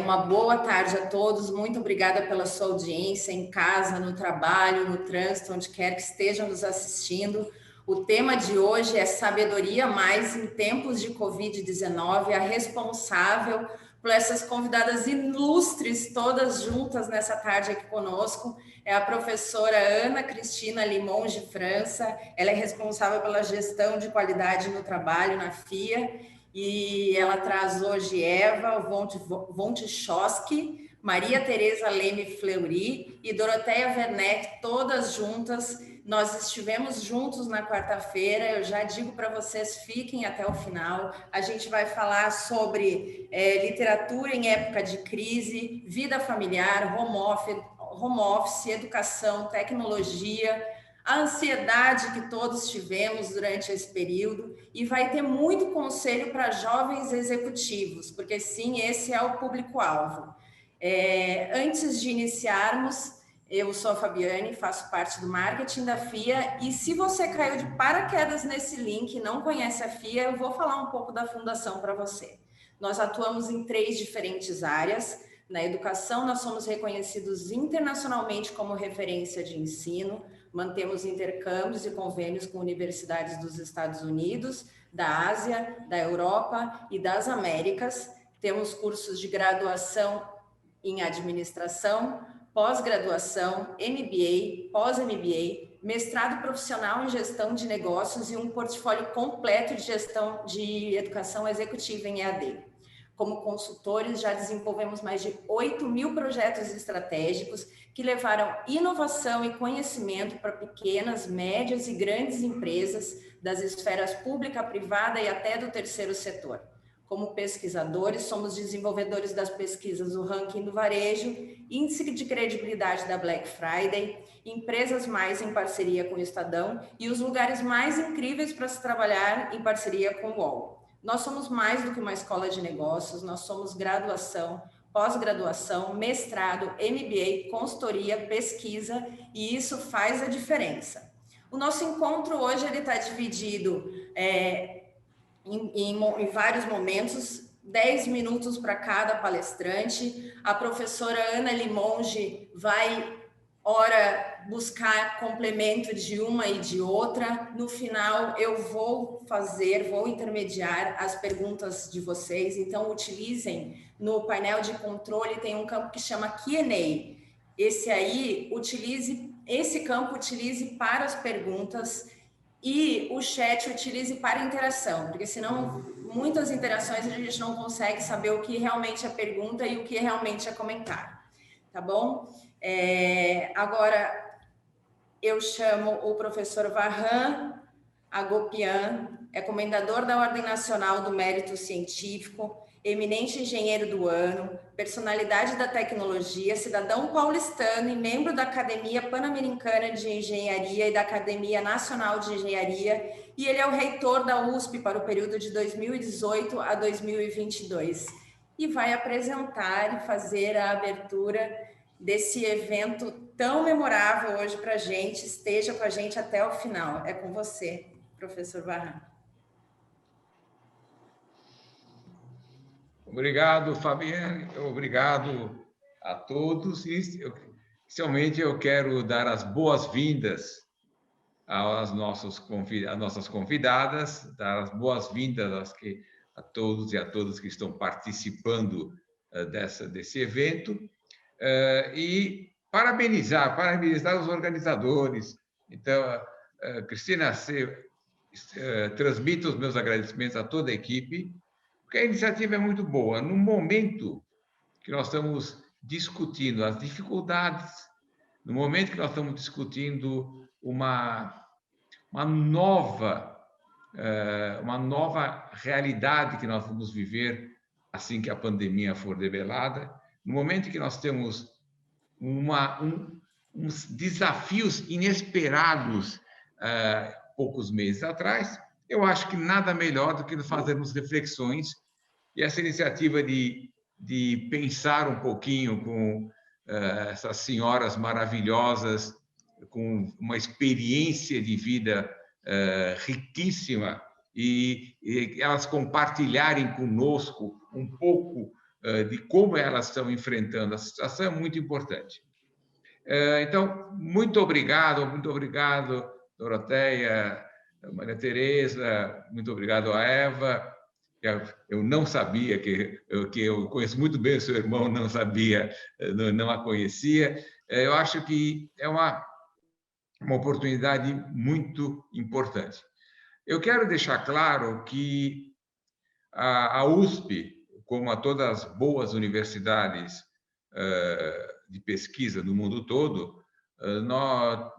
Uma boa tarde a todos, muito obrigada pela sua audiência em casa, no trabalho, no trânsito, onde quer que estejam nos assistindo. O tema de hoje é Sabedoria Mais em Tempos de Covid-19, a responsável por essas convidadas ilustres, todas juntas nessa tarde aqui conosco, é a professora Ana Cristina Limonge França. Ela é responsável pela gestão de qualidade no trabalho na FIA, e ela traz hoje Eva Wontichowski, Maria Tereza Leme Fleury e Doroteia Werneck, todas juntas. Nós estivemos juntos na quarta-feira. Eu já digo para vocês, fiquem até o final. A gente vai falar sobre literatura em época de crise, vida familiar, home office, educação, tecnologia, a ansiedade que todos tivemos durante esse período, e vai ter muito conselho para jovens executivos, porque sim, esse é o público-alvo. Antes de iniciarmos, eu sou a Fabiane, faço parte do marketing da FIA, e se você caiu de paraquedas nesse link e não conhece a FIA, eu vou falar um pouco da fundação para você. Nós atuamos em 3 diferentes áreas. Na educação, nós somos reconhecidos internacionalmente como referência de ensino, mantemos intercâmbios e convênios com universidades dos Estados Unidos, da Ásia, da Europa e das Américas. Temos cursos de graduação em administração, pós-graduação, MBA, pós-MBA, mestrado profissional em gestão de negócios e um portfólio completo de gestão de educação executiva em EAD. Como consultores, já desenvolvemos mais de 8.000 projetos estratégicos que levaram inovação e conhecimento para pequenas, médias e grandes empresas das esferas pública, privada e até do terceiro setor. Como pesquisadores, somos desenvolvedores das pesquisas do ranking do varejo, índice de credibilidade da Black Friday, Empresas Mais em parceria com o Estadão e os lugares mais incríveis para se trabalhar em parceria com o UOL. Nós somos mais do que uma escola de negócios, nós somos graduação, pós-graduação, mestrado, MBA, consultoria, pesquisa, e isso faz a diferença. O nosso encontro hoje está dividido em vários momentos, 10 minutos para cada palestrante. A professora Ana Limonge vai, buscar complemento de uma e de outra. No final, eu vou intermediar as perguntas de vocês. Então, utilizem no painel de controle, tem um campo que chama Q&A. Esse campo utilize para as perguntas e o chat utilize para interação, porque senão muitas interações a gente não consegue saber o que realmente é pergunta e o que realmente é comentário, tá bom? Agora, eu chamo o professor Vahan Agopian, é comendador da Ordem Nacional do Mérito Científico, eminente engenheiro do ano, personalidade da tecnologia, cidadão paulistano e membro da Academia Pan-Americana de Engenharia e da Academia Nacional de Engenharia, e ele é o reitor da USP para o período de 2018 a 2022, e vai apresentar e fazer a abertura desse evento tão memorável hoje para a gente. Esteja com a gente até o final. É com você, professor Vahan. Obrigado, Fabiane. Obrigado a todos. Inicialmente, eu quero dar as boas-vindas às nossas convidadas, dar as boas-vindas a todos e a todas que estão participando desse evento, e parabenizar os organizadores. Então, Cristina, transmita os meus agradecimentos a toda a equipe, porque a iniciativa é muito boa. No momento que nós estamos discutindo as dificuldades, no momento que nós estamos discutindo uma nova realidade que nós vamos viver assim que a pandemia for debelada, no momento que nós temos uns desafios inesperados poucos meses atrás, eu acho que nada melhor do que fazermos reflexões, e essa iniciativa de pensar um pouquinho com essas senhoras maravilhosas, com uma experiência de vida riquíssima, e elas compartilharem conosco um pouco de como elas estão enfrentando a situação é muito importante. Então, muito obrigado, Doroteia, Maria Tereza, muito obrigado a Eva. Eu não sabia que eu conheço muito bem o seu irmão, não sabia, não a conhecia. Eu acho que é uma oportunidade muito importante. Eu quero deixar claro que a USP, como a todas as boas universidades de pesquisa do mundo todo,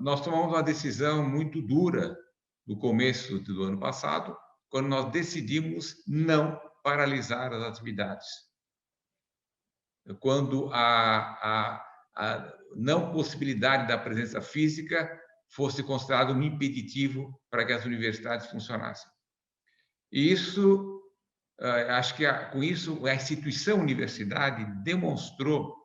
nós tomamos uma decisão muito dura no começo do ano passado, quando nós decidimos não paralisar as atividades. Quando a não possibilidade da presença física fosse considerado um impeditivo para que as universidades funcionassem. E isso, acho que com isso a instituição universidade demonstrou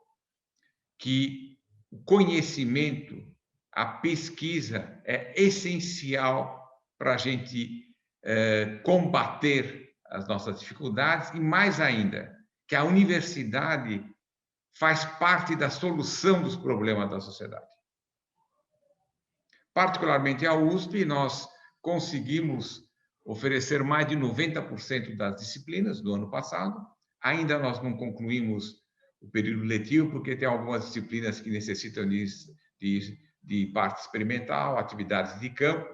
que o conhecimento, a pesquisa é essencial para a gente combater as nossas dificuldades e, mais ainda, que a universidade faz parte da solução dos problemas da sociedade. Particularmente a USP, nós conseguimos oferecer mais de 90% das disciplinas do ano passado. Ainda nós não concluímos o período letivo, porque tem algumas disciplinas que necessitam de parte experimental, atividades de campo,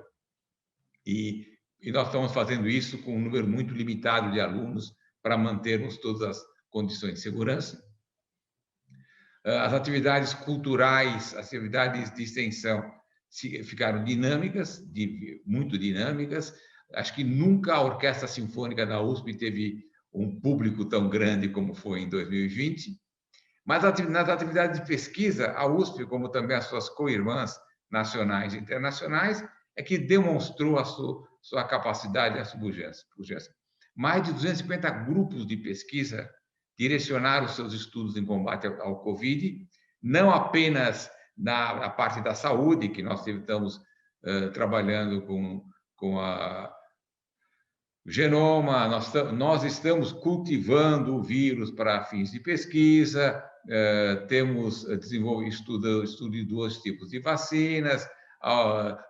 e nós estamos fazendo isso com um número muito limitado de alunos para mantermos todas as condições de segurança. As atividades culturais, as atividades de extensão ficaram dinâmicas, muito dinâmicas. Acho que nunca a Orquestra Sinfônica da USP teve um público tão grande como foi em 2020. Mas nas atividades de pesquisa, a USP, como também as suas co-irmãs nacionais e internacionais, é que demonstrou a sua capacidade e a sua pujança. Mais de 250 grupos de pesquisa direcionaram seus estudos em combate ao Covid, não apenas na parte da saúde, que nós estamos trabalhando com a genoma, nós estamos cultivando o vírus para fins de pesquisa, temos estudo de 2 tipos de vacinas,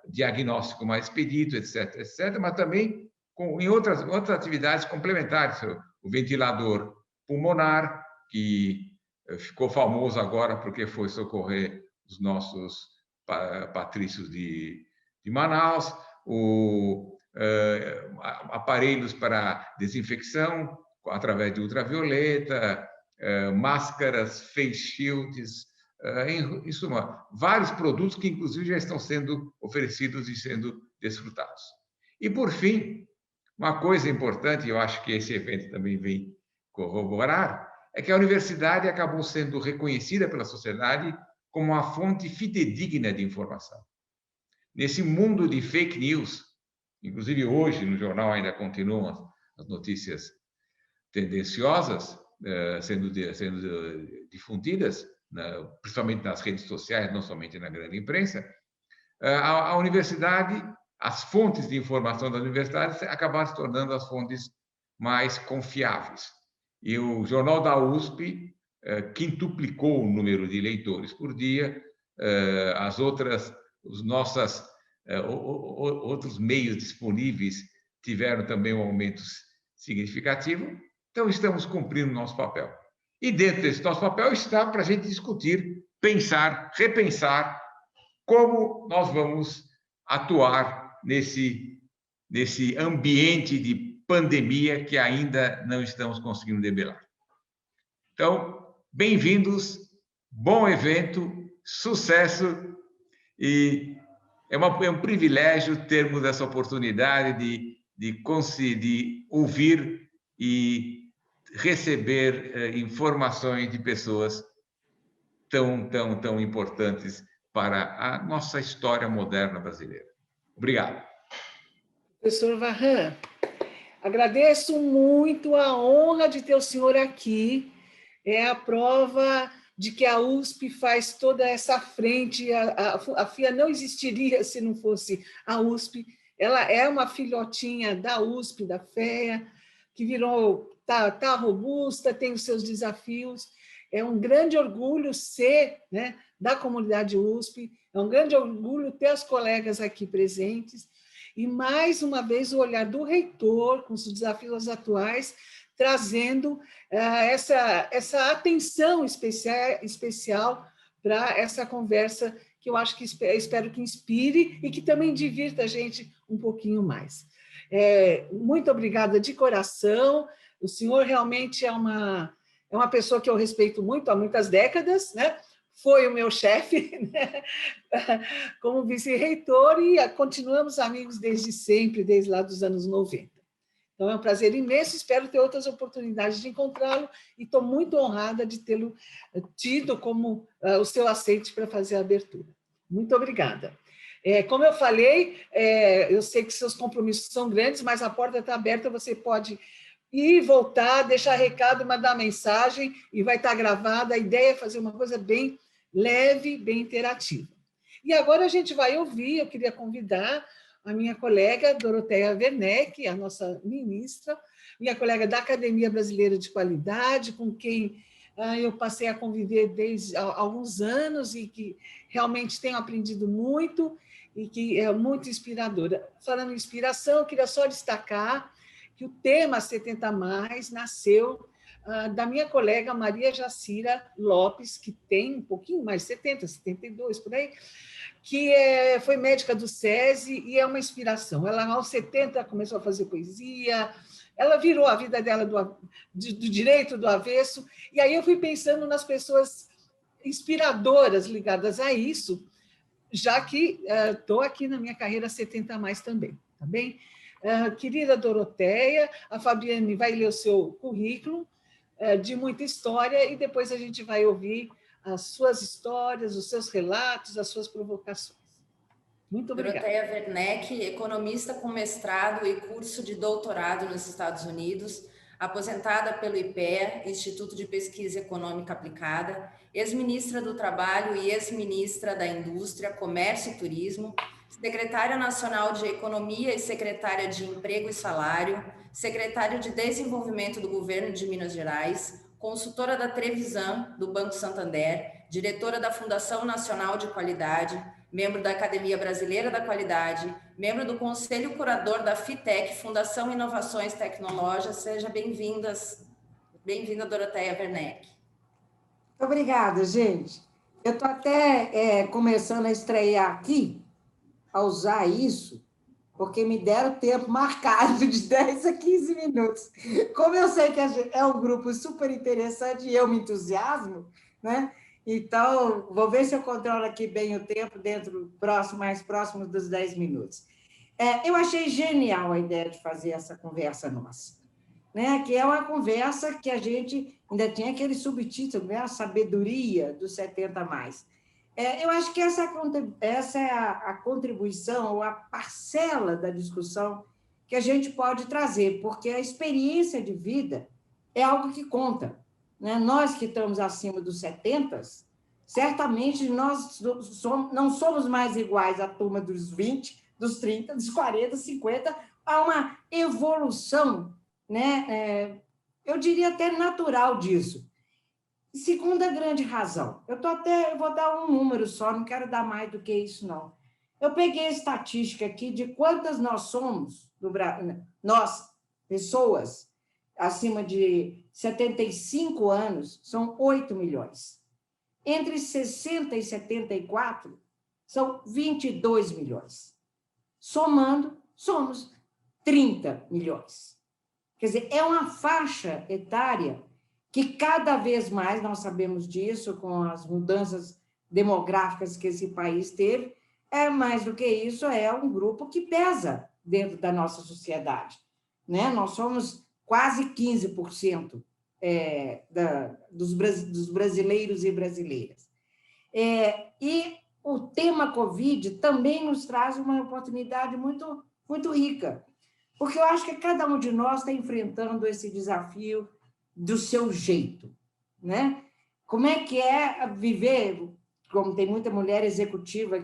diagnóstico mais expedito, etc., mas também em outras atividades complementares, o ventilador pulmonar, que ficou famoso agora porque foi socorrer os nossos patrícios de Manaus, aparelhos para desinfecção através de ultravioleta, máscaras, face shields, em suma, vários produtos que, inclusive, já estão sendo oferecidos e sendo desfrutados. E, por fim, uma coisa importante, eu acho que esse evento também vem corroborar, é que a universidade acabou sendo reconhecida pela sociedade como uma fonte fidedigna de informação. Nesse mundo de fake news, inclusive hoje no jornal ainda continuam as notícias tendenciosas sendo difundidas, principalmente nas redes sociais, não somente na grande imprensa, a universidade, as fontes de informação da universidade acabaram se tornando as fontes mais confiáveis. E o Jornal da USP quintuplicou o número de leitores por dia, outros meios disponíveis tiveram também um aumento significativo. Então, estamos cumprindo o nosso papel. E dentro desse nosso papel está para a gente discutir, pensar, repensar como nós vamos atuar nesse ambiente de pandemia que ainda não estamos conseguindo debelar. Então, bem-vindos, bom evento, sucesso, e é um privilégio termos essa oportunidade de ouvir e receber informações de pessoas tão importantes para a nossa história moderna brasileira. Obrigado. Professor Varran, agradeço muito a honra de ter o senhor aqui. É a prova de que a USP faz toda essa frente. A FIA não existiria se não fosse a USP. Ela é uma filhotinha da USP, da FEA, que virou tá robusta, tem os seus desafios. É um grande orgulho ser, né, da comunidade USP, é um grande orgulho ter os colegas aqui presentes, e, mais uma vez, o olhar do reitor, com os desafios atuais, trazendo essa atenção especial para essa conversa, que eu acho que espero que inspire e que também divirta a gente um pouquinho mais. Muito obrigada de coração. O senhor realmente é uma pessoa que eu respeito muito há muitas décadas, né? Foi o meu chefe, né? Como vice-reitor, e continuamos amigos desde sempre, desde lá dos anos 90. Então, é um prazer imenso, espero ter outras oportunidades de encontrá-lo, e estou muito honrada de tê-lo tido como o seu aceite para fazer a abertura. Muito obrigada. Como eu falei, eu sei que seus compromissos são grandes, mas a porta está aberta, você pode ir, voltar, deixar recado, mandar mensagem, e vai estar gravada. A ideia é fazer uma coisa bem leve, bem interativa. E agora a gente vai ouvir, eu queria convidar a minha colega Doroteia Werneck, a nossa ministra, minha colega da Academia Brasileira de Qualidade, com quem eu passei a conviver desde há alguns anos e que realmente tenho aprendido muito e que é muito inspiradora. Falando em inspiração, eu queria só destacar que o tema 70+, nasceu da minha colega Maria Jacira Lopes, que tem um pouquinho mais, 70, 72, por aí, que foi médica do SESI e é uma inspiração. Ela, aos 70, começou a fazer poesia, ela virou a vida dela do direito do avesso, e aí eu fui pensando nas pessoas inspiradoras ligadas a isso, já que estou aqui na minha carreira 70+ também, tá bem? Querida Doroteia, a Fabiane vai ler o seu currículo de muita história, e depois a gente vai ouvir as suas histórias, os seus relatos, as suas provocações. Muito obrigada. Doroteia Werneck, economista com mestrado e curso de doutorado nos Estados Unidos, aposentada pelo IPEA, Instituto de Pesquisa Econômica Aplicada, ex-ministra do Trabalho e ex-ministra da Indústria, Comércio e Turismo, secretária nacional de Economia e secretária de Emprego e Salário, secretária de Desenvolvimento do Governo de Minas Gerais, consultora da Trevisan, do Banco Santander, diretora da Fundação Nacional de Qualidade, membro da Academia Brasileira da Qualidade, membro do Conselho Curador da FITEC, Fundação Inovações Tecnológicas. Seja bem-vinda, Doroteia Werneck. Obrigada, gente. Eu estou até começando a estrear aqui, a usar isso, porque me deram tempo marcado de 10 a 15 minutos. Como eu sei que é um grupo super interessante e eu me entusiasmo, né? Então, vou ver se eu controlo aqui bem o tempo, mais próximo dos 10 minutos. Eu achei genial a ideia de fazer essa conversa nossa, né? Que é uma conversa que a gente ainda tem aquele subtítulo, né? A sabedoria dos 70+. Eu acho que essa é a contribuição, ou a parcela da discussão que a gente pode trazer, porque a experiência de vida é algo que conta, né? Nós que estamos acima dos 70, certamente nós não somos mais iguais à turma dos 20, dos 30, dos 40, 50, há uma evolução, né? Eu diria até natural disso. Segunda grande razão, eu vou dar um número só, não quero dar mais do que isso, não. Eu peguei a estatística aqui de quantas nós somos, nós, pessoas acima de 75 anos, são 8 milhões. Entre 60 e 74, são 22 milhões. Somando, somos 30 milhões. Quer dizer, é uma faixa etária que cada vez mais, nós sabemos disso, com as mudanças demográficas que esse país teve, mais do que isso, é um grupo que pesa dentro da nossa sociedade, né? Nós somos quase 15% dos brasileiros e brasileiras. E o tema Covid também nos traz uma oportunidade muito, muito rica, porque eu acho que cada um de nós está enfrentando esse desafio do seu jeito, né? Como é que é viver, como tem muita mulher executiva,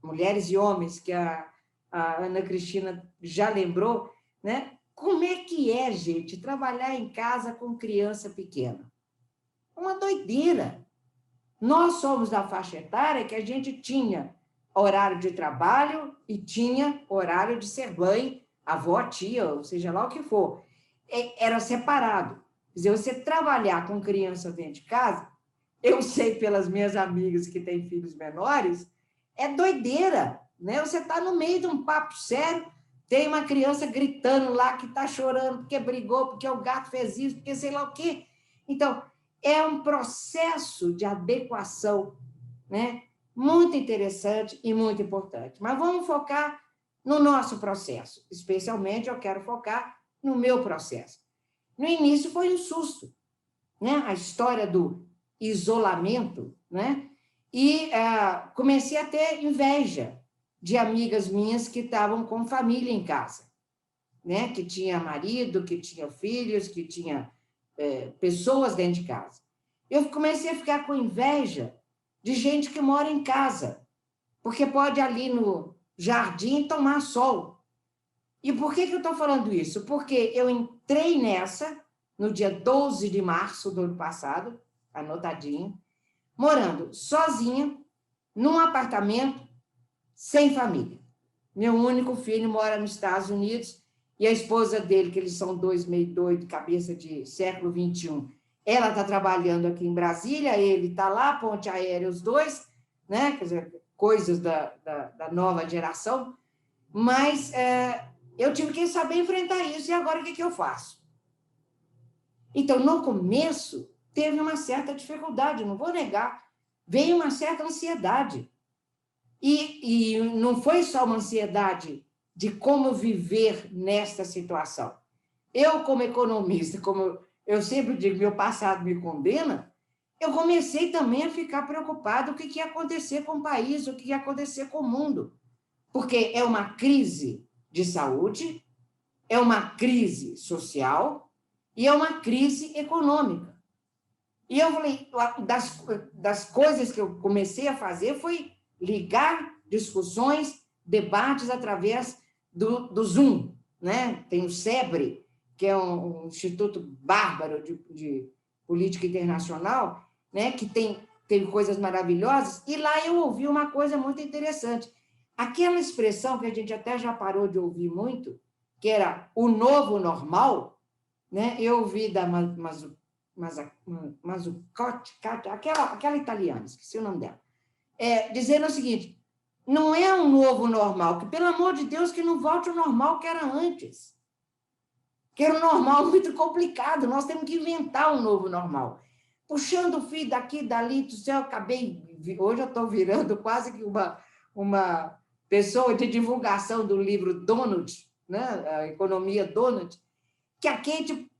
mulheres e homens, que a Ana Cristina já lembrou, né? como é que é, gente, trabalhar em casa com criança pequena? Uma doideira. Nós somos da faixa etária que a gente tinha horário de trabalho e tinha horário de ser mãe, avó, tia, ou seja lá o que for. Era separado. Quer dizer, você trabalhar com criança dentro de casa, eu sei pelas minhas amigas que têm filhos menores, é doideira, né? Você está no meio de um papo sério, tem uma criança gritando lá que está chorando porque brigou, porque o gato fez isso, porque sei lá o quê. Então, é um processo de adequação, né? Muito interessante e muito importante. Mas vamos focar no nosso processo. Especialmente, eu quero focar no meu processo. No início foi um susto, né? A história do isolamento, né? E comecei a ter inveja de amigas minhas que estavam com família em casa, né? Que tinha marido, que tinha filhos, que tinha pessoas dentro de casa. Eu comecei a ficar com inveja de gente que mora em casa, porque pode ali no jardim tomar sol. E por que eu estou falando isso? Porque eu entrei nessa no dia 12 de março do ano passado, anotadinho, morando sozinha, num apartamento, sem família. Meu único filho mora nos Estados Unidos e a esposa dele, que eles são dois meio doidos, cabeça de século XXI, ela está trabalhando aqui em Brasília, ele está lá, ponte aérea, os dois, né? Quer dizer, coisas da nova geração, mas eu tive que saber enfrentar isso, e agora o que eu faço? Então, no começo, teve uma certa dificuldade, não vou negar, veio uma certa ansiedade. E não foi só uma ansiedade de como viver nesta situação. Eu, como economista, como eu sempre digo, meu passado me condena, eu comecei também a ficar preocupado com o que ia acontecer com o país, o que ia acontecer com o mundo. Porque é uma crise de saúde, é uma crise social e é uma crise econômica. E eu falei, das coisas que eu comecei a fazer foi ligar discussões, debates através do Zoom, né? Tem o SEBRE, que é um instituto bárbaro de política internacional, né? Que tem coisas maravilhosas, e lá eu ouvi uma coisa muito interessante. Aquela expressão que a gente até já parou de ouvir muito, que era o novo normal, né? Eu ouvi da Mazzucati, aquela italiana, esqueci o nome dela, dizendo o seguinte: não é um novo normal, que, pelo amor de Deus, que não volte ao normal que era antes. Que era um normal muito complicado, nós temos que inventar um novo normal. Puxando o fio daqui, dali, do céu, hoje eu estou virando quase que uma pessoa de divulgação do livro Donut, né? A Economia Donut, que a Kate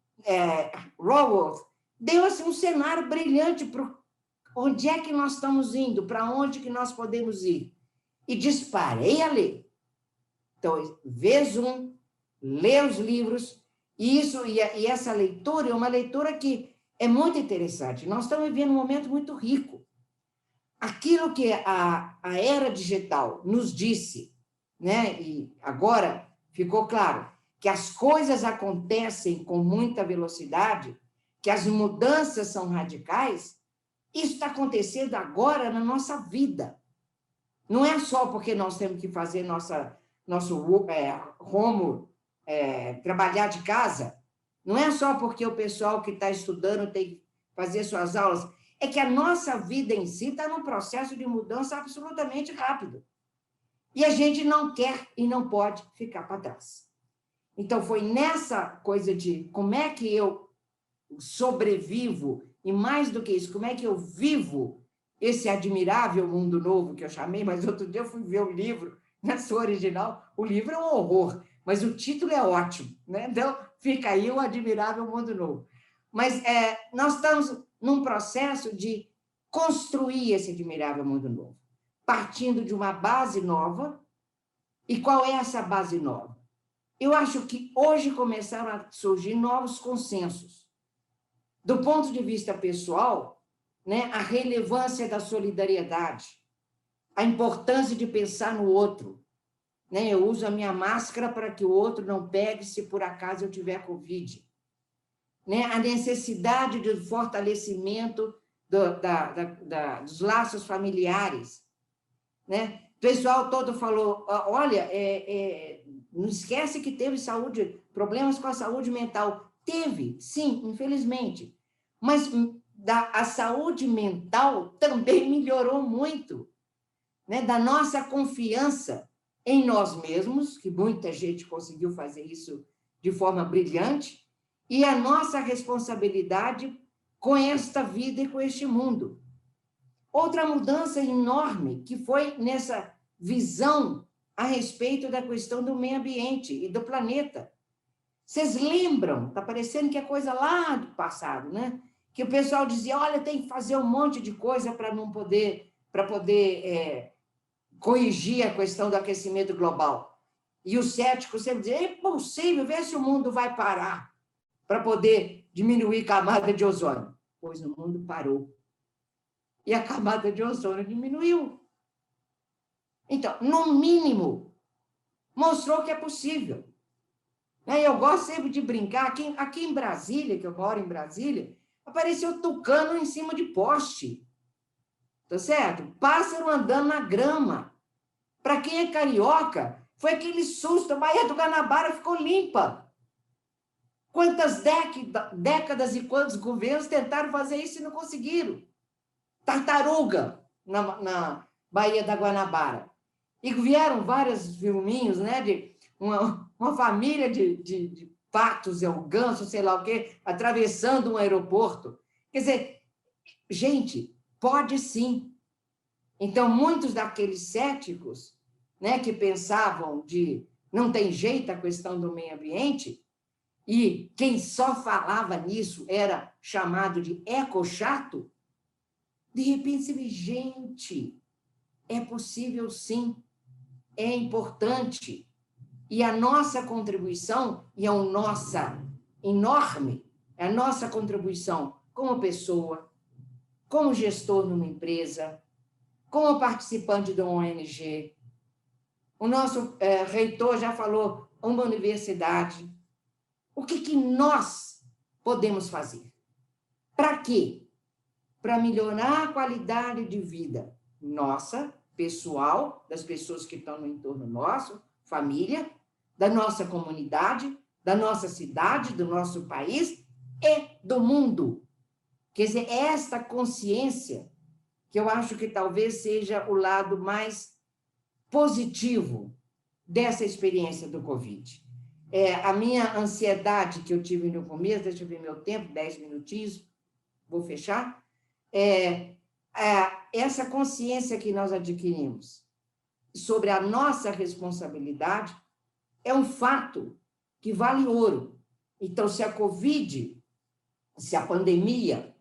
Raworth deu assim, um cenário brilhante para onde é que nós estamos indo, para onde que nós podemos ir. E disparei a ler. Então, vê Zoom, lê os livros, e essa leitura é uma leitura que é muito interessante. Nós estamos vivendo um momento muito rico. Aquilo que a era digital nos disse, né? E agora ficou claro que as coisas acontecem com muita velocidade, que as mudanças são radicais, isso está acontecendo agora na nossa vida. Não é só porque nós temos que fazer nosso home, trabalhar de casa, não é só porque o pessoal que está estudando tem que fazer suas aulas, é que a nossa vida em si está num processo de mudança absolutamente rápido. E a gente não quer e não pode ficar para trás. Então, foi nessa coisa de como é que eu sobrevivo, e mais do que isso, como é que eu vivo esse admirável mundo novo que eu chamei, mas outro dia eu fui ver o livro, na sua original, o livro é um horror, mas o título é ótimo, né? Então, fica aí o admirável mundo novo. Mas nós estamos num processo de construir esse admirável mundo novo, partindo de uma base nova. E qual é essa base nova? Eu acho que hoje começaram a surgir novos consensos. Do ponto de vista pessoal, né, a relevância da solidariedade, a importância de pensar no outro, né? Eu uso a minha máscara para que o outro não pegue se por acaso eu tiver Covid. Né? A necessidade de fortalecimento dos laços familiares. Né? O pessoal todo falou, olha, não esquece que teve problemas com a saúde mental. Teve, sim, infelizmente. Mas a saúde mental também melhorou muito, né? Da nossa confiança em nós mesmos, que muita gente conseguiu fazer isso de forma brilhante, e a nossa responsabilidade com esta vida e com este mundo. Outra mudança enorme que foi nessa visão a respeito da questão do meio ambiente e do planeta. Vocês lembram? Está parecendo que é coisa lá do passado, né? Que o pessoal dizia, olha, tem que fazer um monte de coisa para poder corrigir a questão do aquecimento global. E os céticos sempre diziam, é impossível, ver se o mundo vai parar para poder diminuir a camada de ozônio. Pois o mundo parou. E a camada de ozônio diminuiu. Então, no mínimo, mostrou que é possível. Eu gosto sempre de brincar, aqui em Brasília, que eu moro em Brasília, apareceu tucano em cima de poste. Tá certo? Pássaro andando na grama. Para quem é carioca, foi aquele susto, a Baía do Guanabara ficou limpa. Quantas décadas e quantos governos tentaram fazer isso e não conseguiram? Tartaruga na Baía da Guanabara. E vieram vários filminhos, né, de uma família de patos, ganso, sei lá o quê, atravessando um aeroporto. Quer dizer, gente, pode sim. Então, muitos daqueles céticos, né, que pensavam de não tem jeito a questão do meio ambiente, e quem só falava nisso era chamado de eco-chato, de repente você vê, gente, é possível sim, é importante. E a nossa contribuição, e a nossa enorme, a nossa contribuição como pessoa, como gestor numa empresa, como participante de uma ONG. O nosso reitor já falou, uma universidade. O que nós podemos fazer? Para quê? Para melhorar a qualidade de vida nossa, pessoal, das pessoas que estão no entorno nosso, família, da nossa comunidade, da nossa cidade, do nosso país e do mundo. Quer dizer, esta consciência que eu acho que talvez seja o lado mais positivo dessa experiência do Covid. A minha ansiedade que eu tive no começo, deixa eu ver meu tempo, 10 minutinhos, vou fechar, essa consciência que nós adquirimos sobre a nossa responsabilidade é um fato que vale ouro. Então, se a Covid, se a pandemia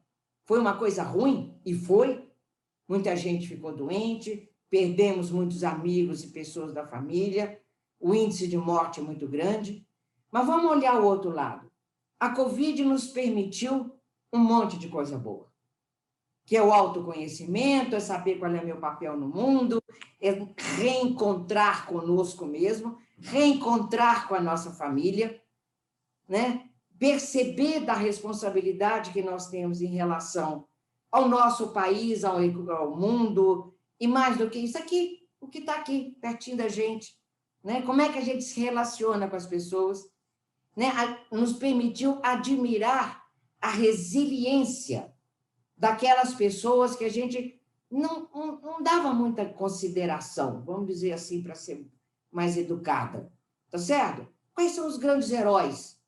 foi uma coisa ruim, e foi, muita gente ficou doente, perdemos muitos amigos e pessoas da família, o índice de morte é muito grande, mas vamos olhar o outro lado. A Covid nos permitiu um monte de coisa boa, que é o autoconhecimento, é saber qual é meu papel no mundo, é reencontrar conosco mesmo, reencontrar com a nossa família, né? Perceber da responsabilidade que nós temos em relação ao nosso país, ao mundo, e mais do que isso aqui, o que está aqui, pertinho da gente, né? Como é que a gente se relaciona com as pessoas, né? Nos permitiu admirar a resiliência daquelas pessoas que a gente não dava muita consideração, vamos dizer assim, para ser mais educada, tá certo? Quais são os grandes heróis?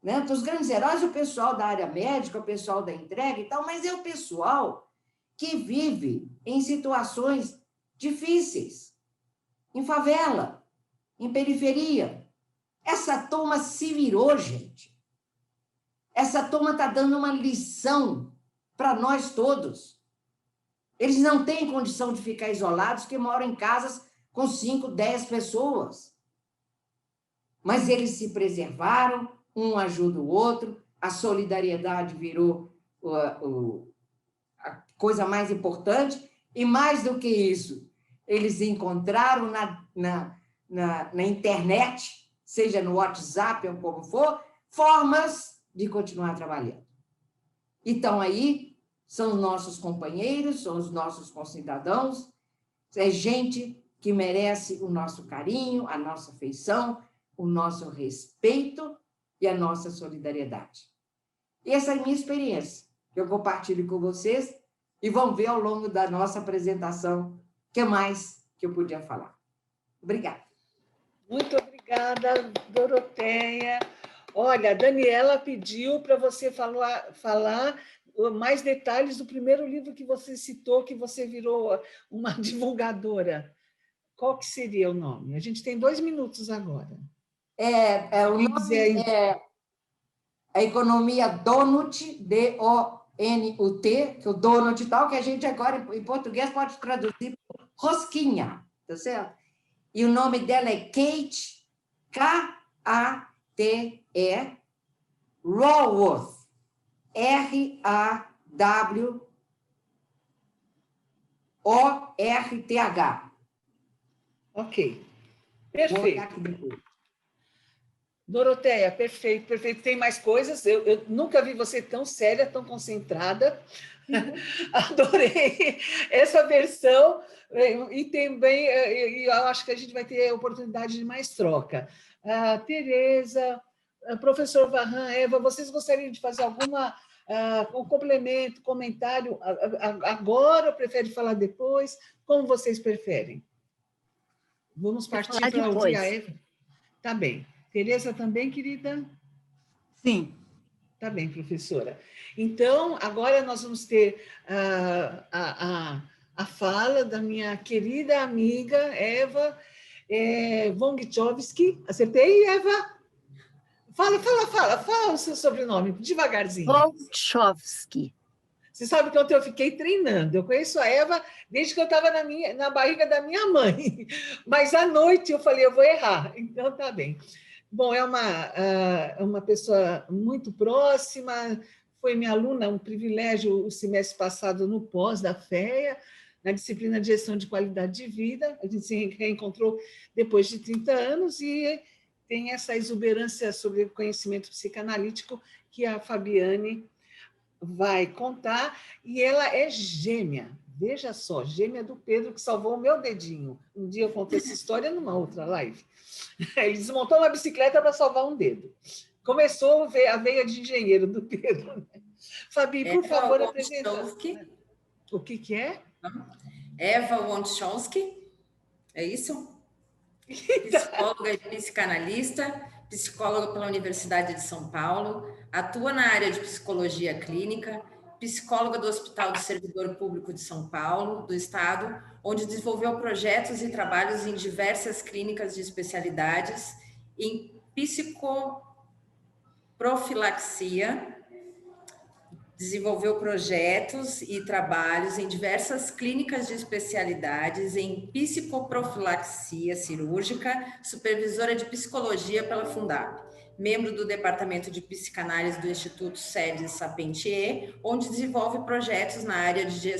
Né? Os grandes heróis é o pessoal da área médica, o pessoal da entrega e tal, mas é o pessoal que vive em situações difíceis, em favela, em periferia. Essa turma se virou, gente. Essa turma está dando uma lição para nós todos. Eles não têm condição de ficar isolados, porque moram em casas com 5, 10 pessoas. Mas eles se preservaram, um ajuda o outro, a solidariedade virou a coisa mais importante, e mais do que isso, eles encontraram na internet, seja no WhatsApp ou como for, formas de continuar trabalhando. Então, aí, são os nossos companheiros, são os nossos concidadãos, é gente que merece o nosso carinho, a nossa afeição, o nosso respeito e a nossa solidariedade. E essa é a minha experiência, que eu compartilho com vocês e vão ver ao longo da nossa apresentação o que mais que eu podia falar. Obrigada. Muito obrigada, Doroteia. Olha, a Daniela pediu para você falar mais detalhes do primeiro livro que você citou, que você virou uma divulgadora. Qual que seria o nome? A gente tem 2 minutos agora. O nome é a Economia Donut, D-O-N-U-T, que o donut e tal, que a gente agora, em português, pode traduzir por rosquinha, tá certo? E o nome dela é Kate, K-A-T-E, Raworth, R-A-W-O-R-T-H. Ok, perfeito. Doroteia, perfeito, perfeito. Tem mais coisas? Eu nunca vi você tão séria, tão concentrada. Adorei essa versão e também eu acho que a gente vai ter a oportunidade de mais troca. Tereza, professor Varran, Eva, vocês gostariam de fazer um complemento, comentário agora ou preferem falar depois? Como vocês preferem? Vamos partir para ouvir a Eva? Tá bem. Tereza também, querida? Sim. Tá bem, professora. Então, agora nós vamos ter a fala da minha querida amiga Eva Wongchowski. Acertei, Eva? Fala o seu sobrenome, devagarzinho. Wongchowski. Você sabe que ontem eu fiquei treinando. Eu conheço a Eva desde que eu estava na barriga da minha mãe. Mas à noite eu falei, eu vou errar. Então, tá bem. Bom, é uma pessoa muito próxima, foi minha aluna, um privilégio o semestre passado no pós da FEA, na disciplina de Gestão de Qualidade de Vida. A gente se reencontrou depois de 30 anos e tem essa exuberância sobre o conhecimento psicanalítico que a Fabiane vai contar, e ela é gêmea. Veja só, gêmea do Pedro, que salvou o meu dedinho. Um dia eu contei essa história numa outra live. Ele desmontou uma bicicleta para salvar um dedo. Começou a veia de engenheiro do Pedro. Né? Fabi, por favor, apresenta. O que é? Eva Wongchowski, é isso? Psicóloga e psicanalista, psicóloga pela Universidade de São Paulo, atua na área de psicologia clínica, psicóloga do Hospital do Servidor Público de São Paulo, do Estado, onde desenvolveu projetos e trabalhos em diversas clínicas de especialidades em psicoprofilaxia, desenvolveu projetos e trabalhos em diversas clínicas de especialidades em psicoprofilaxia cirúrgica, supervisora de psicologia pela Fundap, membro do Departamento de Psicanálise do Instituto Sede Sapentier, onde desenvolve projetos na área de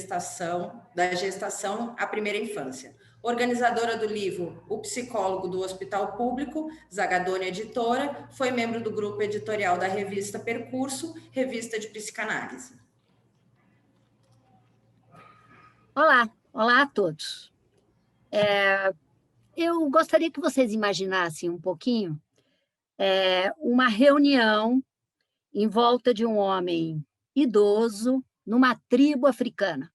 da gestação à primeira infância. Organizadora do livro O Psicólogo do Hospital Público, Zagadone Editora, foi membro do grupo editorial da revista Percurso, revista de psicanálise. Olá a todos. Eu gostaria que vocês imaginassem um pouquinho uma reunião em volta de um homem idoso numa tribo africana,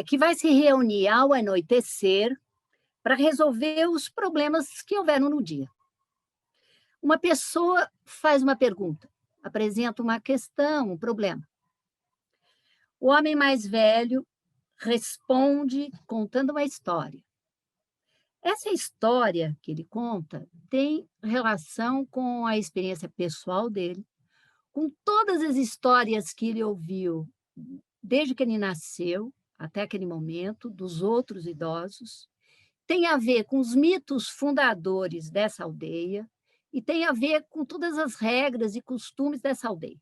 que vai se reunir ao anoitecer para resolver os problemas que houveram no dia. Uma pessoa faz uma pergunta, apresenta uma questão, um problema. O homem mais velho responde contando uma história. Essa história que ele conta tem relação com a experiência pessoal dele, com todas as histórias que ele ouviu desde que ele nasceu até aquele momento, dos outros idosos, tem a ver com os mitos fundadores dessa aldeia e tem a ver com todas as regras e costumes dessa aldeia.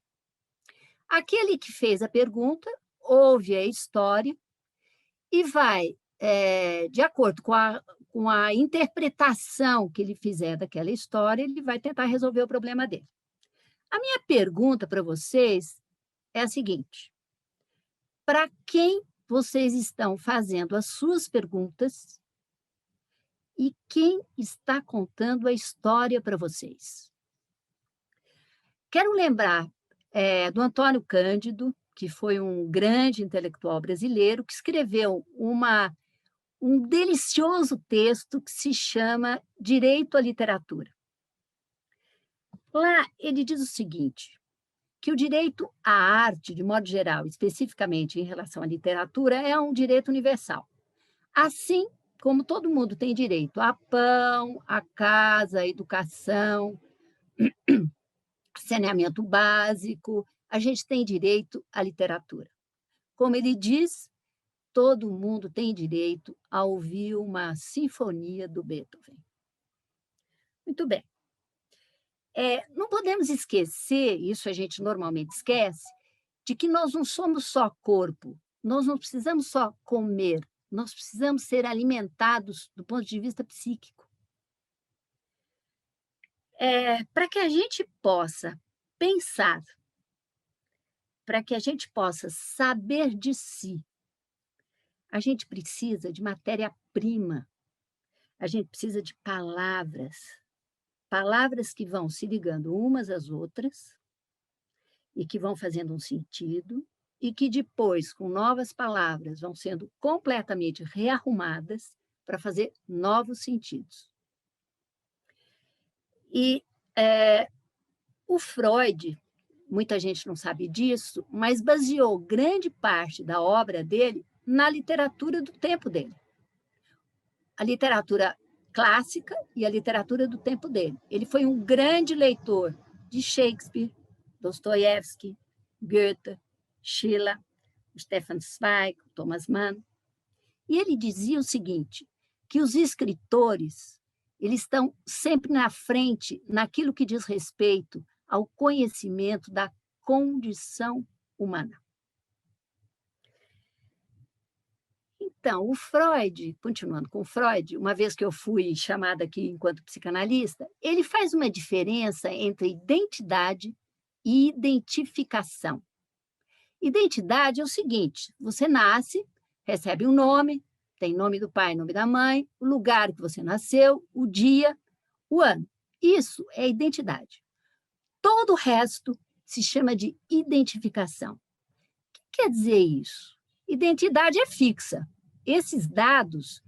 Aquele que fez a pergunta ouve a história e vai de acordo com a interpretação que ele fizer daquela história, ele vai tentar resolver o problema dele. A minha pergunta para vocês é a seguinte: para quem vocês estão fazendo as suas perguntas e quem está contando a história para vocês? Quero lembrar do Antônio Cândido, que foi um grande intelectual brasileiro, que escreveu um delicioso texto que se chama Direito à Literatura. Lá ele diz o seguinte, que o direito à arte, de modo geral, especificamente em relação à literatura, é um direito universal. Assim como todo mundo tem direito a pão, a casa, a educação, saneamento básico, a gente tem direito à literatura. Como ele diz, todo mundo tem direito a ouvir uma sinfonia do Beethoven. Muito bem. Não podemos esquecer, isso a gente normalmente esquece, de que nós não somos só corpo, nós não precisamos só comer, nós precisamos ser alimentados do ponto de vista psíquico. Para que a gente possa pensar, para que a gente possa saber de si, a gente precisa de matéria-prima, a gente precisa de palavras que vão se ligando umas às outras e que vão fazendo um sentido e que depois, com novas palavras, vão sendo completamente rearrumadas para fazer novos sentidos. E o Freud, muita gente não sabe disso, mas baseou grande parte da obra dele na literatura do tempo dele. A literatura clássica e a literatura do tempo dele. Ele foi um grande leitor de Shakespeare, Dostoiévski, Goethe, Schiller, Stefan Zweig, Thomas Mann. E ele dizia o seguinte, que os escritores eles estão sempre na frente naquilo que diz respeito ao conhecimento da condição humana. Então, o Freud, continuando com o Freud, uma vez que eu fui chamada aqui enquanto psicanalista, ele faz uma diferença entre identidade e identificação. Identidade é o seguinte, você nasce, recebe um nome, tem nome do pai, nome da mãe, o lugar que você nasceu, o dia, o ano. Isso é identidade. Todo o resto se chama de identificação. O que quer dizer isso? Identidade é fixa. Esses dados,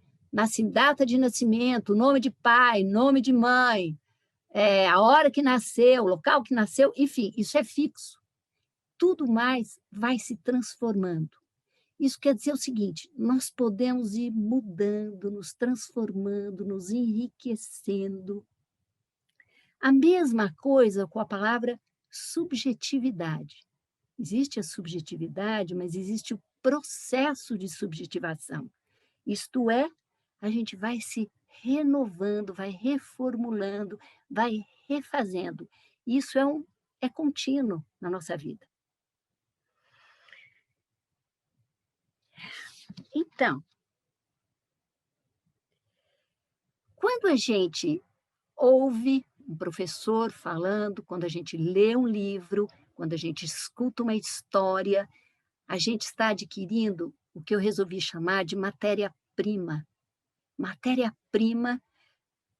data de nascimento, nome de pai, nome de mãe, a hora que nasceu, o local que nasceu, enfim, isso é fixo. Tudo mais vai se transformando. Isso quer dizer o seguinte, nós podemos ir mudando, nos transformando, nos enriquecendo. A mesma coisa com a palavra subjetividade. Existe a subjetividade, mas existe o processo de subjetivação. Isto é, a gente vai se renovando, vai reformulando, vai refazendo. Isso é contínuo na nossa vida. Então, quando a gente ouve um professor falando, quando a gente lê um livro, quando a gente escuta uma história, a gente está adquirindo o que eu resolvi chamar de matéria-prima. Matéria-prima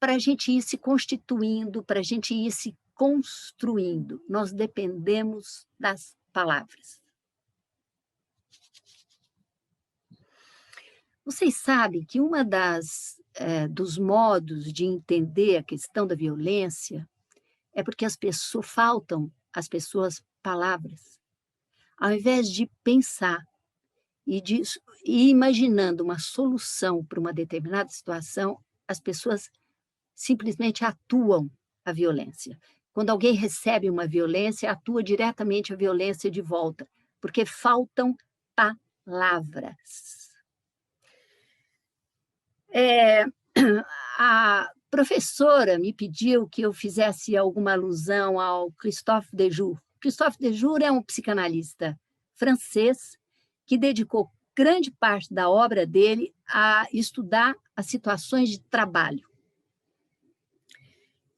para a gente ir se constituindo, para a gente ir se construindo. Nós dependemos das palavras. Vocês sabem que uma dos modos de entender a questão da violência é porque faltam às pessoas palavras. Ao invés de pensar e ir imaginando uma solução para uma determinada situação, as pessoas simplesmente atuam a violência. Quando alguém recebe uma violência, atua diretamente a violência de volta, porque faltam palavras. A professora me pediu que eu fizesse alguma alusão ao Christophe Dejour. Christophe Dejour é um psicanalista francês que dedicou grande parte da obra dele a estudar as situações de trabalho.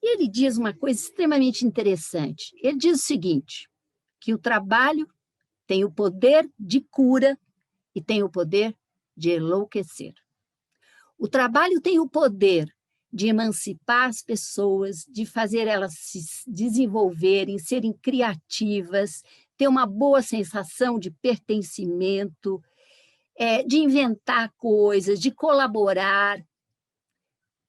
E ele diz uma coisa extremamente interessante. Ele diz o seguinte, que o trabalho tem o poder de cura e tem o poder de enlouquecer. O trabalho tem o poder de emancipar as pessoas, de fazer elas se desenvolverem, serem criativas, ter uma boa sensação de pertencimento, de inventar coisas, de colaborar.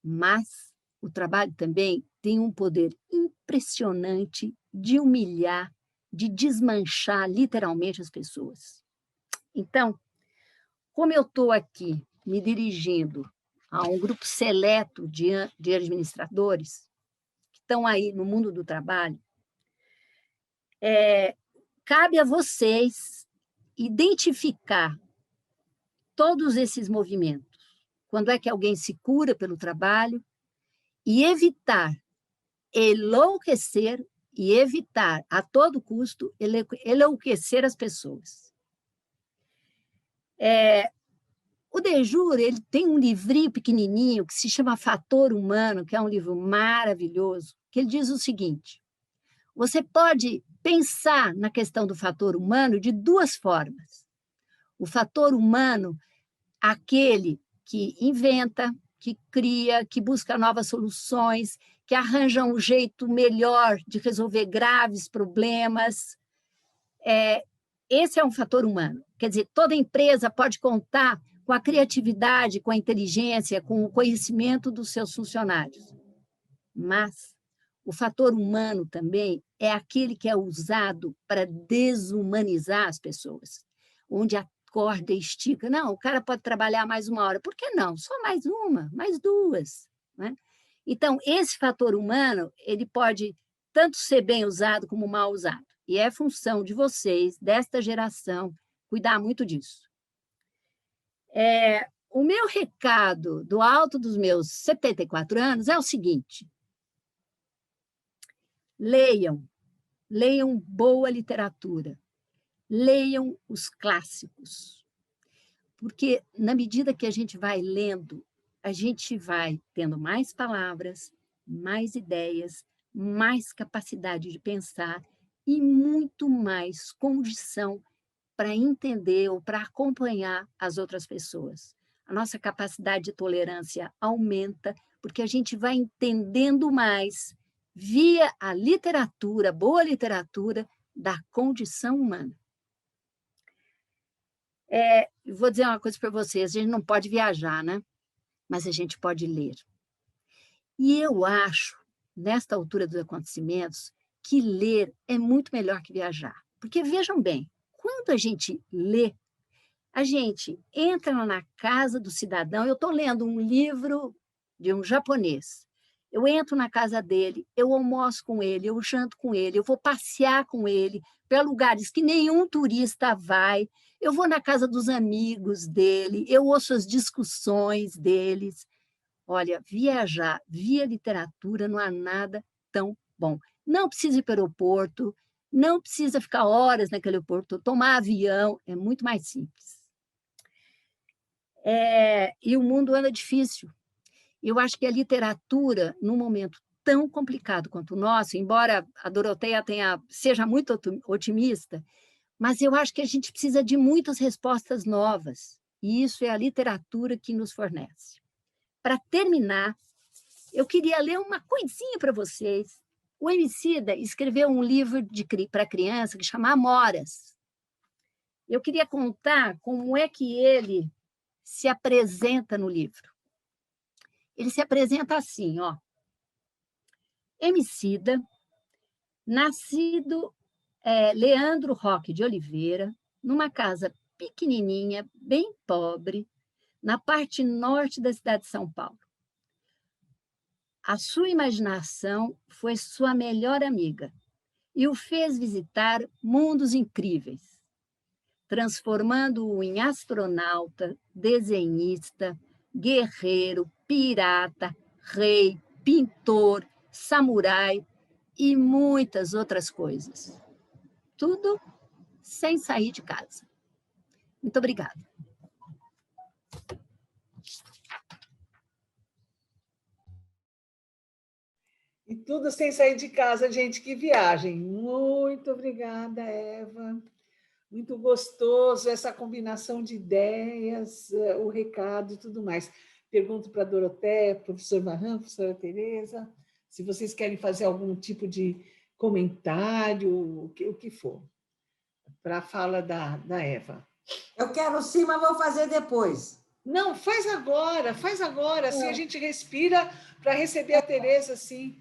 Mas o trabalho também tem um poder impressionante de humilhar, de desmanchar literalmente as pessoas. Então, como eu estou aqui me dirigindo a um grupo seleto de administradores que estão aí no mundo do trabalho, cabe a vocês identificar todos esses movimentos. Quando é que alguém se cura pelo trabalho e evitar enlouquecer e evitar, a todo custo, enlouquecer as pessoas. O Dejure, ele tem um livrinho pequenininho que se chama Fator Humano, que é um livro maravilhoso, que ele diz o seguinte, você pode pensar na questão do fator humano de duas formas. O fator humano, aquele que inventa, que cria, que busca novas soluções, que arranja um jeito melhor de resolver graves problemas. Esse é um fator humano. Quer dizer, toda empresa pode contar com a criatividade, com a inteligência, com o conhecimento dos seus funcionários. Mas o fator humano também é aquele que é usado para desumanizar as pessoas, onde a corda estica. Não, o cara pode trabalhar mais 1 hora. Por que não? Só mais 1, mais 2. Né? Então, esse fator humano, ele pode tanto ser bem usado como mal usado. E é função de vocês, desta geração, cuidar muito disso. O meu recado do alto dos meus 74 anos é o seguinte, leiam boa literatura, leiam os clássicos, porque na medida que a gente vai lendo, a gente vai tendo mais palavras, mais ideias, mais capacidade de pensar e muito mais condição para entender ou para acompanhar as outras pessoas. A nossa capacidade de tolerância aumenta, porque a gente vai entendendo mais via a literatura, boa literatura, da condição humana. Vou dizer uma coisa para vocês, a gente não pode viajar, né? Mas a gente pode ler. E eu acho, nesta altura dos acontecimentos, que ler é muito melhor que viajar. Porque, vejam bem, quando a gente lê, a gente entra na casa do cidadão, eu estou lendo um livro de um japonês, eu entro na casa dele, eu almoço com ele, eu janto com ele, eu vou passear com ele para lugares que nenhum turista vai, eu vou na casa dos amigos dele, eu ouço as discussões deles. Olha, viajar via literatura não há nada tão bom. Não precisa ir para o aeroporto, não precisa ficar horas naquele aeroporto, tomar avião, é muito mais simples. E o mundo anda difícil. Eu acho que a literatura, num momento tão complicado quanto o nosso, embora a Doroteia seja muito otimista, mas eu acho que a gente precisa de muitas respostas novas, e isso é a literatura que nos fornece. Para terminar, eu queria ler uma coisinha para vocês. O Emicida escreveu um livro para criança que chama Amoras. Eu queria contar como é que ele se apresenta no livro. Ele se apresenta assim, ó. Emicida, nascido Leandro Roque de Oliveira, numa casa pequenininha, bem pobre, na parte norte da cidade de São Paulo. A sua imaginação foi sua melhor amiga e o fez visitar mundos incríveis, transformando-o em astronauta, desenhista, guerreiro, pirata, rei, pintor, samurai e muitas outras coisas. Tudo sem sair de casa. Muito obrigada. E tudo sem sair de casa, gente, que viagem. Muito obrigada, Eva. Muito gostoso essa combinação de ideias, o recado e tudo mais. Pergunto para a Doroteia, professor Varran, professora Tereza, se vocês querem fazer algum tipo de comentário, o que for, para a fala da Eva. Eu quero sim, mas vou fazer depois. Não, faz agora, assim a gente respira para receber a Tereza, assim.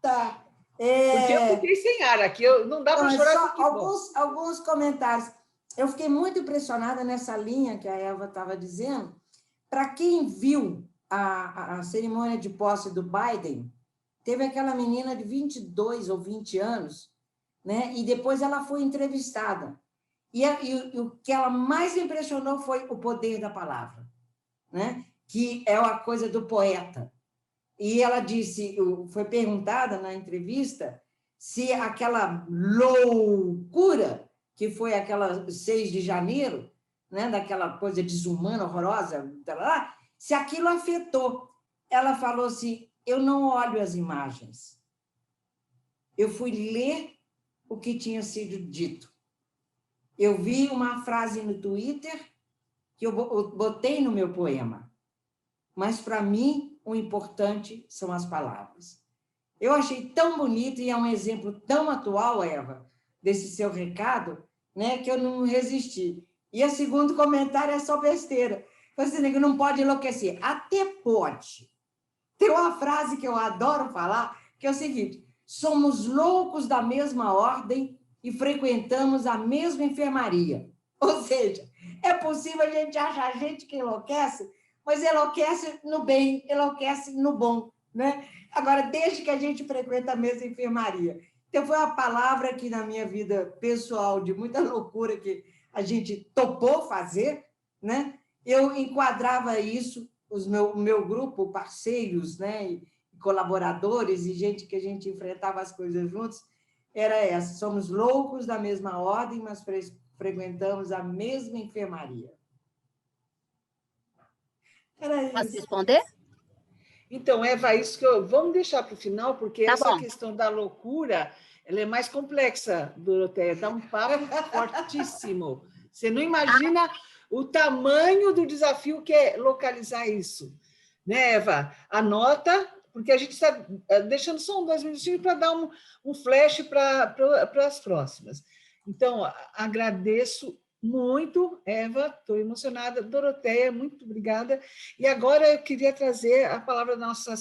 Tá. Porque eu fiquei sem ar aqui, não dá para Não, chorar. só alguns comentários. Eu fiquei muito impressionada nessa linha que a Eva estava dizendo. Para quem viu a cerimônia de posse do Biden, teve aquela menina de 22 ou 20 anos, né? E depois ela foi entrevistada. E o que ela mais impressionou foi o poder da palavra, né? Que é uma coisa do poeta. E ela disse, foi perguntada na entrevista se aquela loucura que foi aquela 6 de janeiro, né, daquela coisa desumana, horrorosa, se aquilo afetou. Ela falou assim, eu não olho as imagens. Eu fui ler o que tinha sido dito. Eu vi uma frase no Twitter que eu botei no meu poema. Mas, para mim, o importante são as palavras. Eu achei tão bonito e é um exemplo tão atual, Eva, desse seu recado, né, que eu não resisti. E o segundo comentário é só besteira. Você não pode enlouquecer. Até pode. Tem uma frase que eu adoro falar, que é o seguinte, somos loucos da mesma ordem e frequentamos a mesma enfermaria. Ou seja, é possível a gente achar gente que enlouquece, mas enlouquece no bem, enlouquece no bom, né? Agora, desde que a gente frequenta a mesma enfermaria. Então, foi uma palavra que, na minha vida pessoal, de muita loucura que a gente topou fazer, né? Eu enquadrava isso, o meu grupo, parceiros, né? E colaboradores e gente que a gente enfrentava as coisas juntos, era essa, somos loucos da mesma ordem, mas frequentamos a mesma enfermaria. Era isso. Posso responder? Então, Eva, isso que vamos deixar para o final, porque Tá essa bom. questão da loucura, ela é mais complexa, Doroteia, dá um papo fortíssimo. Você não imagina o tamanho do desafio que é localizar isso. Né, Eva? Anota, porque a gente está deixando só 2 minutinhos para dar um flash para as próximas. Então, agradeço muito, Eva, estou emocionada. Doroteia, muito obrigada. E agora eu queria trazer a palavra da nossa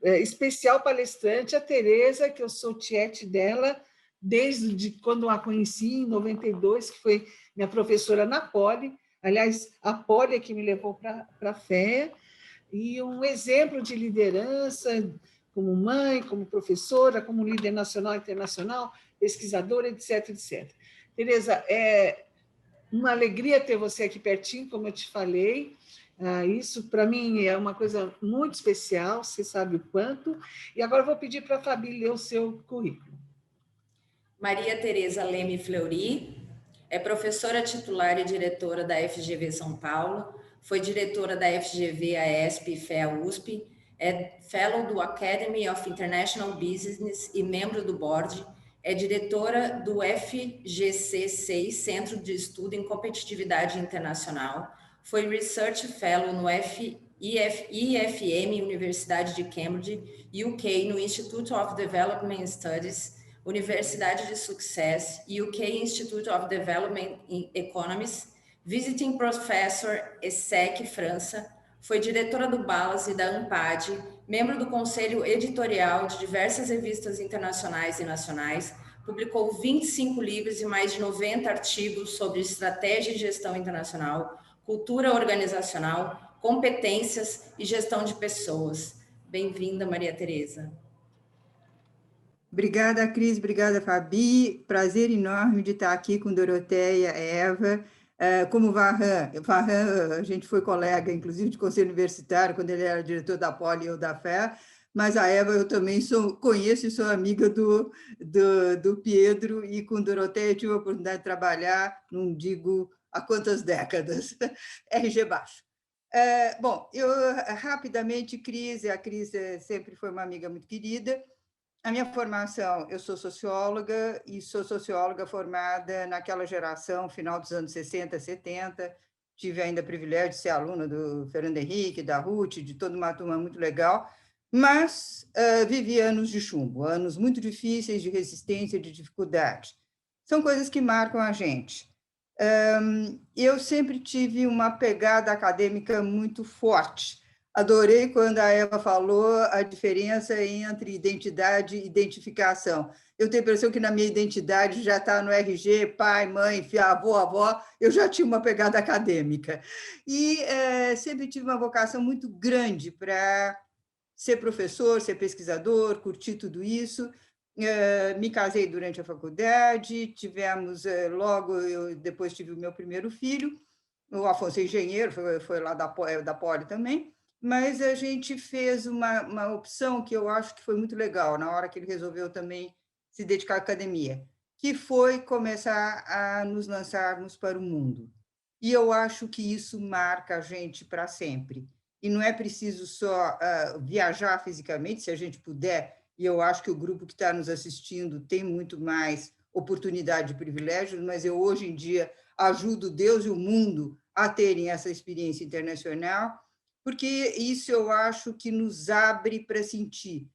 especial palestrante, a Tereza, que eu sou tiete dela, desde quando a conheci, em 92, que foi minha professora na Poli. Aliás, a Poli é que me levou para a FEA, e um exemplo de liderança, como mãe, como professora, como líder nacional e internacional, pesquisadora, etc, etc. Tereza, é uma alegria ter você aqui pertinho, como eu te falei. Isso, para mim, é uma coisa muito especial, você sabe o quanto. E agora eu vou pedir para a Fabi ler o seu currículo. Maria Tereza Leme Fleury é professora titular e diretora da FGV São Paulo, foi diretora da FGV AESP e FEA USP, é fellow do Academy of International Business e membro do board, é diretora do FGC6, Centro de Estudo em Competitividade Internacional, foi Research Fellow no IFM, Universidade de Cambridge, UK, no Institute of Development Studies, Universidade de Success, UK Institute of Development Economics, Visiting Professor ESSEC, França, foi diretora do BALAS e da ANPAD, membro do conselho editorial de diversas revistas internacionais e nacionais, publicou 25 livros e mais de 90 artigos sobre estratégia e gestão internacional, cultura organizacional, competências e gestão de pessoas. Bem-vinda, Maria Tereza. Obrigada, Cris, obrigada, Fabi. Prazer enorme de estar aqui com Doroteia, Eva. Como Varran, a gente foi colega, inclusive, de conselho universitário, quando ele era diretor da Poli e eu da FEA, mas a Eva eu também conheço e sou amiga do Pedro, e com Doroteia tive a oportunidade de trabalhar, não digo há quantas décadas, RG Baixo. Bom, eu rapidamente, a Cris sempre foi uma amiga muito querida. A minha formação, eu sou socióloga, e sou socióloga formada naquela geração, final dos anos 60, 70. Tive ainda o privilégio de ser aluna do Fernando Henrique, da Ruth, de toda uma turma muito legal, mas vivi anos de chumbo, anos muito difíceis, de resistência, de dificuldade. São coisas que marcam a gente. Eu sempre tive uma pegada acadêmica muito forte. Adorei quando a Eva falou a diferença entre identidade e identificação. Eu tenho a impressão que na minha identidade já está no RG, pai, mãe, avô, avó, eu já tinha uma pegada acadêmica. E sempre tive uma vocação muito grande para ser professor, ser pesquisador, curtir tudo isso. Me casei durante a faculdade, tivemos, eu depois tive o meu primeiro filho, o Afonso é engenheiro, foi lá da Poli também, mas a gente fez uma opção que eu acho que foi muito legal, na hora que ele resolveu também se dedicar à academia, que foi começar a nos lançarmos para o mundo. E eu acho que isso marca a gente para sempre. E não é preciso só viajar fisicamente, se a gente puder, e eu acho que o grupo que está nos assistindo tem muito mais oportunidade e privilégios, mas eu, hoje em dia, ajudo Deus e o mundo a terem essa experiência internacional, porque isso eu acho que nos abre para sentir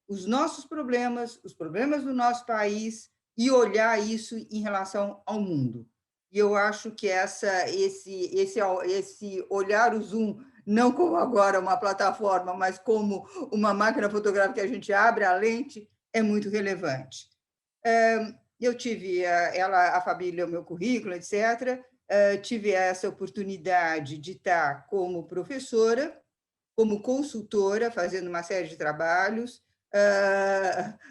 os nossos problemas, os problemas do nosso país, e olhar isso em relação ao mundo. E eu acho que esse olhar o Zoom, não como agora uma plataforma, mas como uma máquina fotográfica que a gente abre a lente, é muito relevante. Eu tive a família, o meu currículo, etc. Tive essa oportunidade de estar como professora, como consultora, fazendo uma série de trabalhos.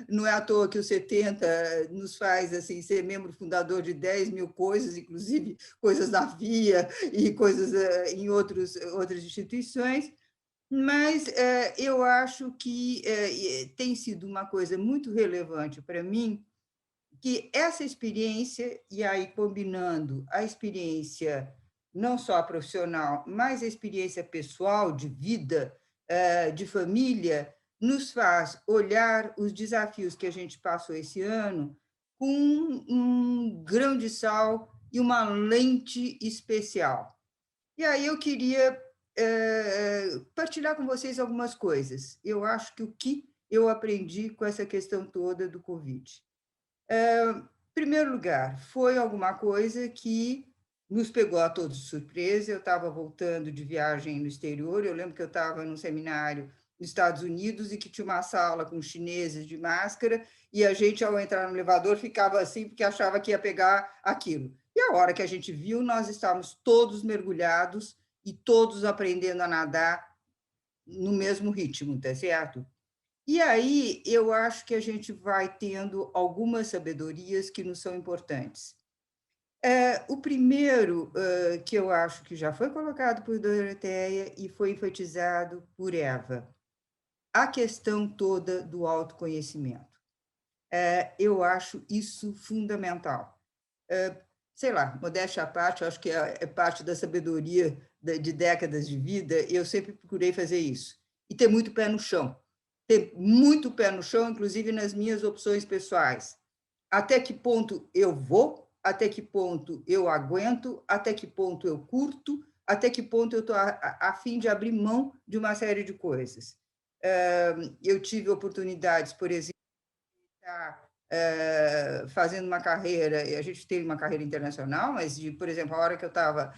Não é à toa que o 70 nos faz assim, ser membro fundador de 10 mil coisas, inclusive coisas na FIA e coisas em outras instituições, mas eu acho que tem sido uma coisa muito relevante para mim, que essa experiência, e aí combinando a experiência não só profissional, mas a experiência pessoal, de vida, de família, nos faz olhar os desafios que a gente passou esse ano com um grão de sal e uma lente especial. E aí eu queria partilhar com vocês algumas coisas. Eu acho que o que eu aprendi com essa questão toda do Covid. Em primeiro lugar, foi alguma coisa que nos pegou a todos de surpresa. Eu estava voltando de viagem no exterior, eu lembro que eu estava num seminário nos Estados Unidos e que tinha uma sala com chineses de máscara, e a gente, ao entrar no elevador, ficava assim, porque achava que ia pegar aquilo. E a hora que a gente viu, nós estávamos todos mergulhados e todos aprendendo a nadar no mesmo ritmo, tá certo? E aí eu acho que a gente vai tendo algumas sabedorias que nos são importantes. O primeiro, que eu acho que já foi colocado por Doroteia e foi enfatizado por Eva, a questão toda do autoconhecimento. Eu acho isso fundamental. Sei lá, modéstia à parte, eu acho que é parte da sabedoria de décadas de vida, eu sempre procurei fazer isso. E ter muito pé no chão. Ter muito pé no chão, inclusive nas minhas opções pessoais. Até que ponto eu vou, até que ponto eu aguento, até que ponto eu curto, até que ponto eu estou a fim de abrir mão de uma série de coisas. Eu tive oportunidades, por exemplo, de estar fazendo uma carreira, e a gente teve uma carreira internacional, mas, por exemplo, a hora que eu estava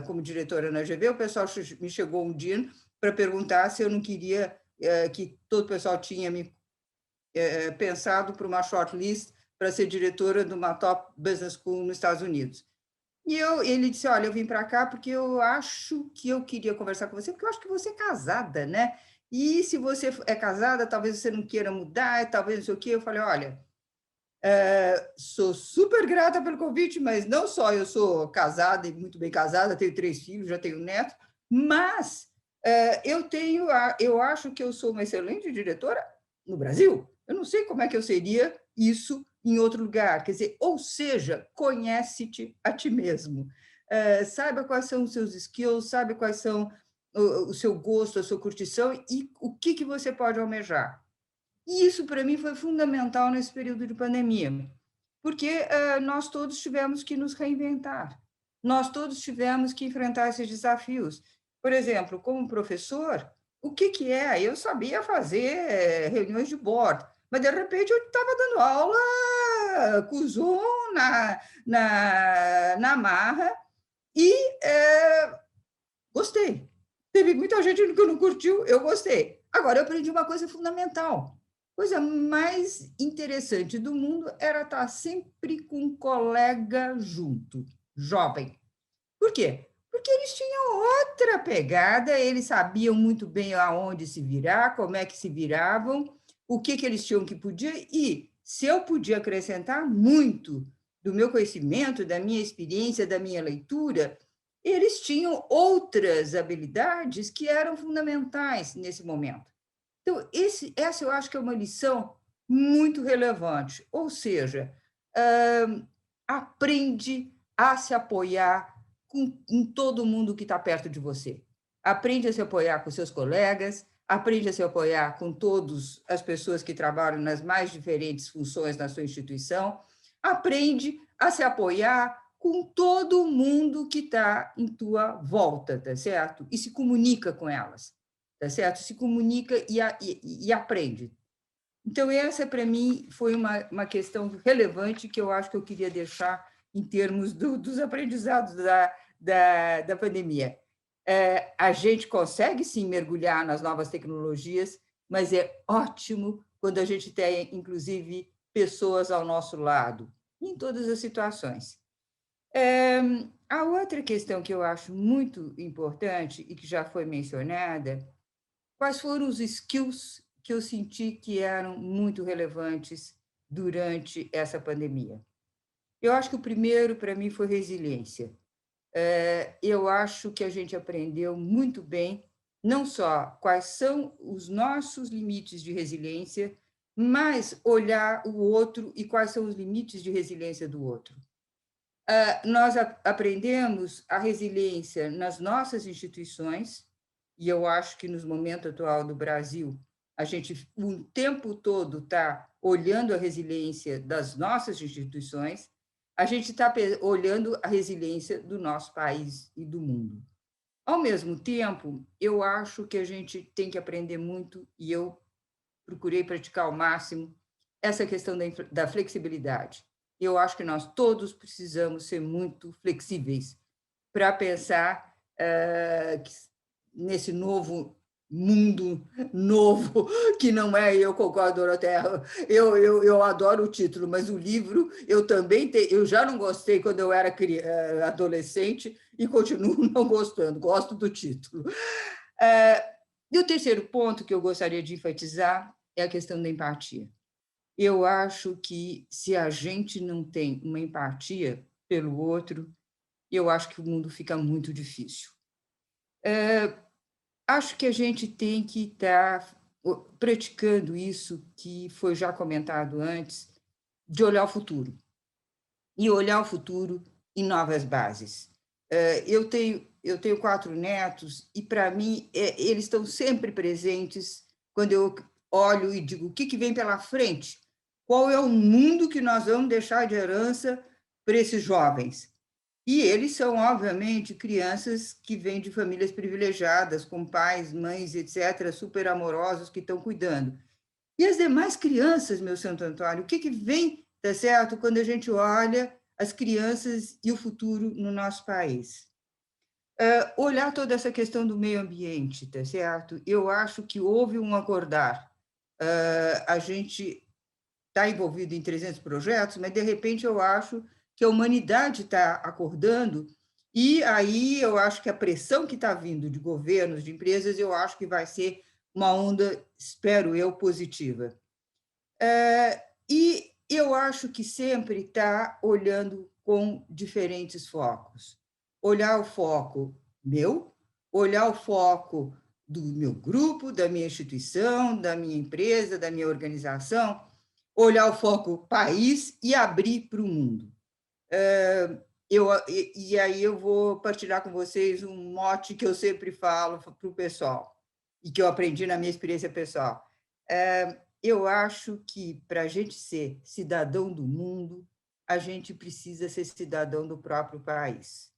como diretora na GV, o pessoal me chegou um dia para perguntar se eu não queria que todo o pessoal tinha me pensado para uma shortlist para ser diretora de uma top business school nos Estados Unidos. E ele disse, olha, eu vim para cá porque eu acho que eu queria conversar com você, porque eu acho que você é casada, né? E se você é casada, talvez você não queira mudar, talvez não sei o quê. Eu falei, olha, sou super grata pelo convite, mas não só eu sou casada e muito bem casada, tenho 3 filhos, já tenho neto, mas eu acho que eu sou uma excelente diretora no Brasil. Eu não sei como é que eu seria isso em outro lugar. Quer dizer, ou seja, conhece-te a ti mesmo. saiba quais são os seus skills, saiba quais são o seu gosto, a sua curtição e o que você pode almejar. E isso, para mim, foi fundamental nesse período de pandemia, porque nós todos tivemos que nos reinventar, nós todos tivemos que enfrentar esses desafios. Por exemplo, como professor, o que é? Eu sabia fazer reuniões de board, mas, de repente, eu estava dando aula com o Zoom na marra e gostei. Teve muita gente que não curtiu, eu gostei. Agora, eu aprendi uma coisa fundamental. A coisa mais interessante do mundo era estar sempre com um colega junto, jovem. Por quê? Porque eles tinham outra pegada, eles sabiam muito bem aonde se virar, como é que se viravam, o que eles tinham que podia, e se eu podia acrescentar muito do meu conhecimento, da minha experiência, da minha leitura, eles tinham outras habilidades que eram fundamentais nesse momento. Então, essa eu acho que é uma lição muito relevante, ou seja, aprende a se apoiar em todo mundo que está perto de você. Aprende a se apoiar com seus colegas, aprende a se apoiar com todas as pessoas que trabalham nas mais diferentes funções na sua instituição, aprende a se apoiar com todo mundo que está em tua volta, tá certo? E se comunica com elas, tá certo? Se comunica e aprende. Então, essa, para mim, foi uma questão relevante que eu acho que eu queria deixar em termos dos aprendizados da pandemia. A gente consegue, sim, mergulhar nas novas tecnologias, mas é ótimo quando a gente tem, inclusive, pessoas ao nosso lado, em todas as situações. A outra questão que eu acho muito importante e que já foi mencionada, quais foram os skills que eu senti que eram muito relevantes durante essa pandemia? Eu acho que o primeiro, para mim, foi resiliência. Eu acho que a gente aprendeu muito bem, não só quais são os nossos limites de resiliência, mas olhar o outro e quais são os limites de resiliência do outro. Nós aprendemos a resiliência nas nossas instituições, e eu acho que, no momento atual do Brasil, a gente o tempo todo está olhando a resiliência das nossas instituições, a gente está olhando a resiliência do nosso país e do mundo. Ao mesmo tempo, eu acho que a gente tem que aprender muito, e eu procurei praticar ao máximo, essa questão da flexibilidade. Eu acho que nós todos precisamos ser muito flexíveis para pensar nesse novo mundo novo, que não é, eu concordo, Doroteia, eu adoro o título, mas o livro eu também eu já não gostei quando eu era adolescente e continuo não gostando, gosto do título. E o terceiro ponto que eu gostaria de enfatizar é a questão da empatia. Eu acho que, se a gente não tem uma empatia pelo outro, eu acho que o mundo fica muito difícil. Acho que a gente tem que estar praticando isso que foi já comentado antes, de olhar o futuro. E olhar o futuro em novas bases. Eu tenho 4 netos e, para mim, eles estão sempre presentes quando eu olho e digo o que vem pela frente, qual é o mundo que nós vamos deixar de herança para esses jovens. E eles são, obviamente, crianças que vêm de famílias privilegiadas, com pais, mães, etc., super amorosos, que estão cuidando. E as demais crianças, meu Santo Antônio, o que vem, tá certo, quando a gente olha as crianças e o futuro no nosso país? Olhar toda essa questão do meio ambiente, tá certo? Eu acho que houve um acordar. A gente está envolvido em 300 projetos, mas, de repente, eu acho que a humanidade está acordando, e aí eu acho que a pressão que está vindo de governos, de empresas, eu acho que vai ser uma onda, espero eu, positiva. E eu acho que sempre está olhando com diferentes focos. Olhar o foco meu, olhar o foco do meu grupo, da minha instituição, da minha empresa, da minha organização, olhar o foco país e abrir para o mundo. E aí eu vou partilhar com vocês um mote que eu sempre falo para o pessoal, e que eu aprendi na minha experiência pessoal. Eu acho que, para a gente ser cidadão do mundo, a gente precisa ser cidadão do próprio país.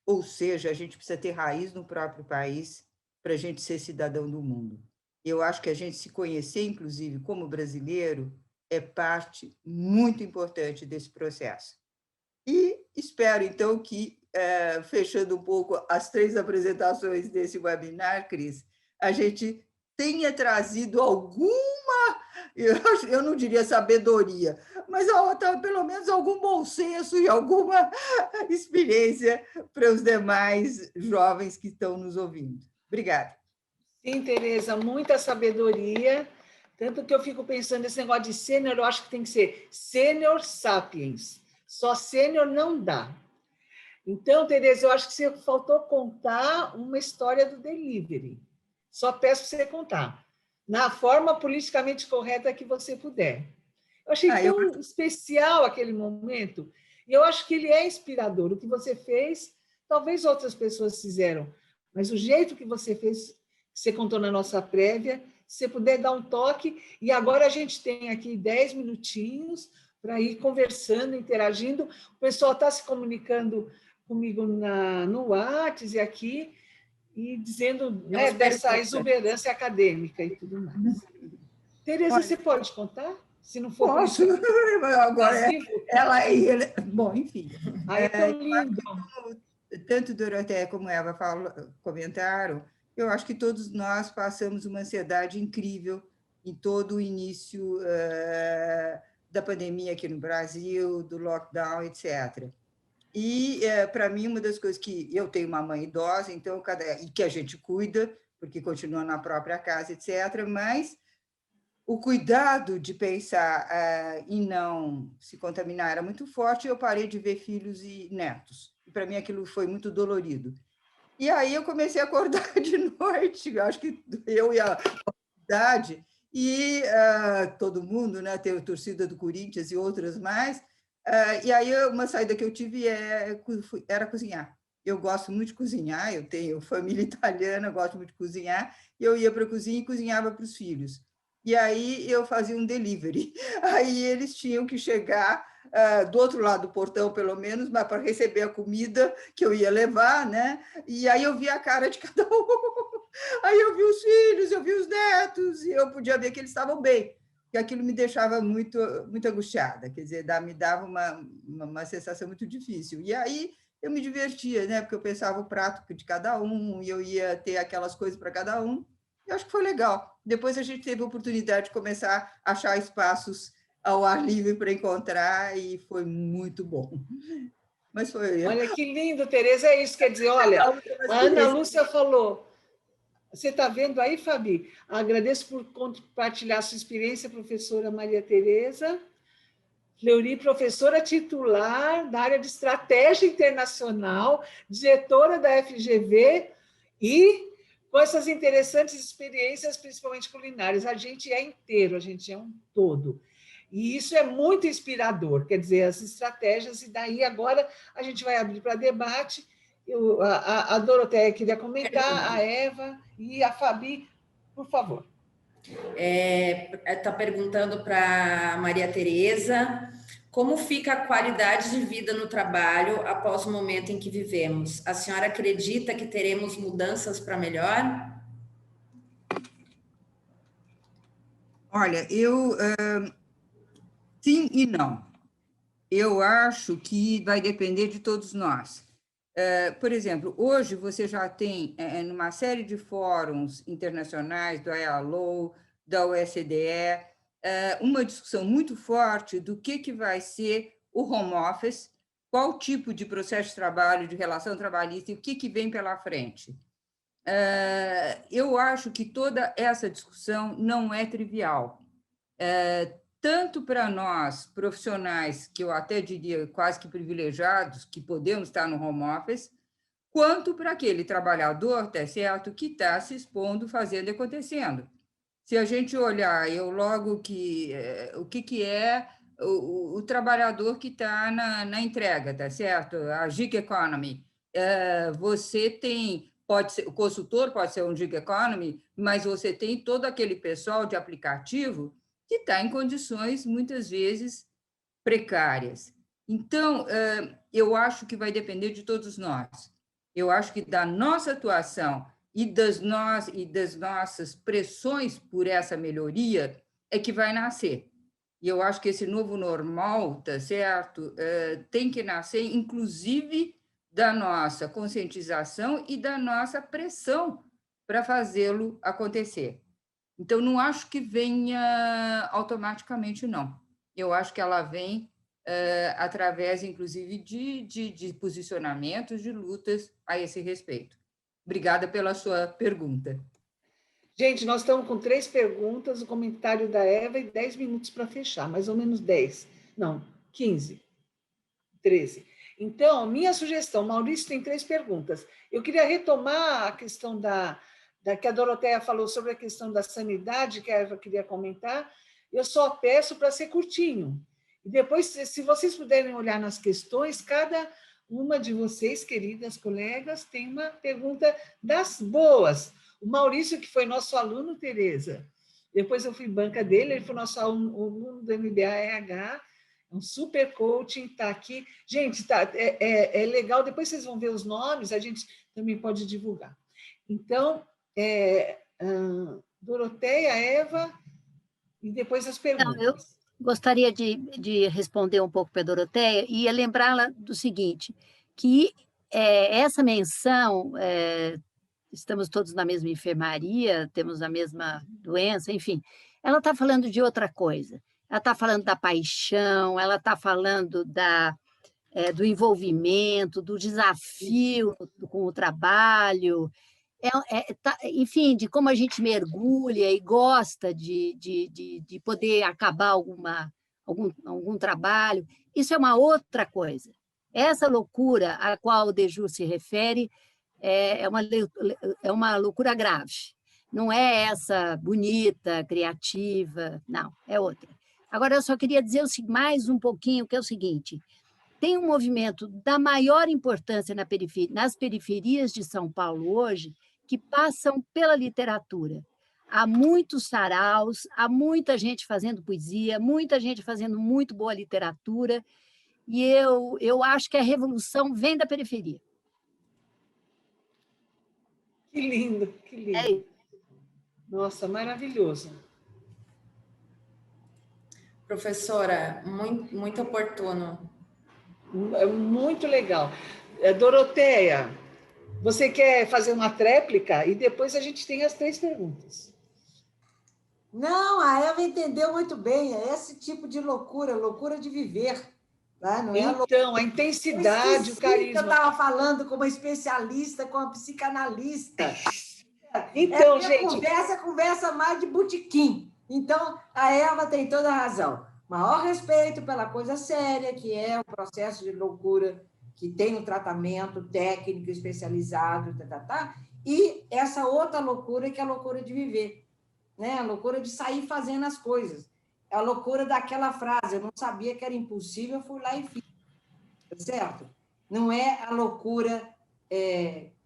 Ou seja, a gente precisa ter raiz no próprio país para a gente ser cidadão do mundo. Eu acho que a gente se conhecer, inclusive, como brasileiro, é parte muito importante desse processo. E espero, então, que, fechando um pouco as 3 apresentações desse webinar, Cris, a gente tenha trazido alguma, eu não diria sabedoria, mas pelo menos algum bom senso e alguma experiência para os demais jovens que estão nos ouvindo. Obrigada. Sim, Tereza, muita sabedoria, tanto que eu fico pensando nesse negócio de sênior, eu acho que tem que ser sênior sapiens, só sênior não dá. Então, Tereza, eu acho que você faltou contar uma história do delivery, só peço para você contar, na forma politicamente correta que você puder. Eu achei tão especial aquele momento, e eu acho que ele é inspirador. O que você fez, talvez outras pessoas fizeram, mas o jeito que você fez, você contou na nossa prévia, se você puder dar um toque, e agora a gente tem aqui 10 minutinhos para ir conversando, interagindo. O pessoal está se comunicando comigo no WhatsApp e aqui, e dizendo, né, dessa exuberância acadêmica e tudo mais. Tereza, você pode contar? Se não for... Posso, agora ele... Bom, enfim. Ai, é tão lindo. Tanto Doroteia como Eva comentaram, eu acho que todos nós passamos uma ansiedade incrível em todo o início da pandemia aqui no Brasil, do lockdown, etc. E, para mim, uma das coisas que eu tenho uma mãe idosa, então, e que a gente cuida, porque continua na própria casa, etc., mas o cuidado de pensar em não se contaminar era muito forte, e eu parei de ver filhos e netos. E, para mim, aquilo foi muito dolorido. E aí eu comecei a acordar de noite, acho que eu e a comunidade, e todo mundo, né, tem a torcida do Corinthians e outras mais, e aí uma saída que eu tive era cozinhar. Eu gosto muito de cozinhar, eu tenho família italiana, gosto muito de cozinhar, e eu ia para a cozinha e cozinhava para os filhos. E aí eu fazia um delivery. Aí eles tinham que chegar do outro lado do portão, pelo menos, mas para receber a comida que eu ia levar, né? E aí eu via a cara de cada um. Aí eu vi os filhos, eu vi os netos, e eu podia ver que eles estavam bem. E aquilo me deixava muito, muito angustiada, quer dizer, me dava uma sensação muito difícil. E aí eu me divertia, né? Porque eu pensava o prato de cada um, e eu ia ter aquelas coisas para cada um. Eu acho que foi legal. Depois a gente teve a oportunidade de começar a achar espaços ao ar livre para encontrar, e foi muito bom. Mas foi... Olha que lindo, Tereza, é isso. Quer dizer, olha, a Ana Lúcia falou... Você está vendo aí, Fabi? Agradeço por compartilhar sua experiência, professora Maria Tereza. Fleury, professora titular da área de estratégia internacional, diretora da FGV e com essas interessantes experiências, principalmente culinárias. A gente é inteiro, a gente é um todo. E isso é muito inspirador, quer dizer, as estratégias, e daí agora a gente vai abrir para debate. A Doroteia queria comentar, a Eva e a Fabi, por favor. Está perguntando para Maria Tereza como fica a qualidade de vida no trabalho após o momento em que vivemos. A senhora acredita que teremos mudanças para melhor? Olha, sim e não. Eu acho que vai depender de todos nós. Por exemplo, hoje você já tem, numa série de fóruns internacionais, do ILO, da OSDE, uma discussão muito forte do que vai ser o home office, qual tipo de processo de trabalho, de relação trabalhista, e o que vem pela frente. Eu acho que toda essa discussão não é trivial. Tanto para nós, profissionais, que eu até diria quase que privilegiados, que podemos estar no home office, quanto para aquele trabalhador, tá certo, que está se expondo, fazendo e acontecendo. Se a gente olhar, o que é o trabalhador que está na entrega, tá certo? A gig economy. Você tem, pode ser, o consultor pode ser um gig economy, mas você tem todo aquele pessoal de aplicativo que está em condições, muitas vezes, precárias. Então, eu acho que vai depender de todos nós. Eu acho que da nossa atuação e das nossas pressões por essa melhoria é que vai nascer. E eu acho que esse novo normal, tá certo? Tem que nascer, inclusive, da nossa conscientização e da nossa pressão para fazê-lo acontecer. Então, não acho que venha automaticamente, não. Eu acho que ela vem através, inclusive, de posicionamentos, de lutas a esse respeito. Obrigada pela sua pergunta. Gente, nós estamos com 3 perguntas, o comentário da Eva e 10 minutos para fechar, mais ou menos 10. Não, 15, 13. Então, minha sugestão, Maurício tem 3 perguntas. Eu queria retomar a questão da que a Doroteia falou sobre a questão da sanidade, que a Eva queria comentar. Eu só peço para ser curtinho. E depois, se vocês puderem olhar nas questões, cada uma de vocês, queridas colegas, tem uma pergunta das boas. O Maurício, que foi nosso aluno, Tereza, depois eu fui banca dele, ele foi nosso aluno do MBA-RH, um super coaching, está aqui. Gente, é legal, depois vocês vão ver os nomes, a gente também pode divulgar. Então, Doroteia, Eva, e depois as perguntas. Não, eu gostaria de responder um pouco para a Doroteia e lembrá-la do seguinte, que essa menção, estamos todos na mesma enfermaria, temos a mesma doença, enfim, ela está falando de outra coisa. Ela está falando da paixão, ela está falando do envolvimento, do desafio com o trabalho, enfim, de como a gente mergulha e gosta de poder acabar algum trabalho. Isso é uma outra coisa. Essa loucura a qual o Deju se refere é uma loucura grave. Não é essa bonita, criativa, não, é outra. Agora, eu só queria dizer mais um pouquinho, que é o seguinte, tem um movimento da maior importância nas periferias de São Paulo hoje, que passam pela literatura. Há muitos saraus, há muita gente fazendo poesia, muita gente fazendo muito boa literatura, e eu acho que a revolução vem da periferia. Que lindo, que lindo. Nossa, maravilhoso. Professora, muito, muito oportuno. Muito legal. Doroteia, você quer fazer uma tréplica? E depois a gente tem as 3 perguntas. Não, a Eva entendeu muito bem. É esse tipo de loucura, loucura de viver. Tá? Não é então, a intensidade, o carisma. Eu estava falando com uma especialista, com uma psicanalista. Então, gente... Conversa mais de botequim. Então, a Eva tem toda a razão. Maior respeito pela coisa séria, que é o processo de loucura, que tem um tratamento técnico especializado, e essa outra loucura, que é a loucura de viver, né? A loucura de sair fazendo as coisas. É a loucura daquela frase, eu não sabia que era impossível, eu fui lá e fiz. Certo? Não é a loucura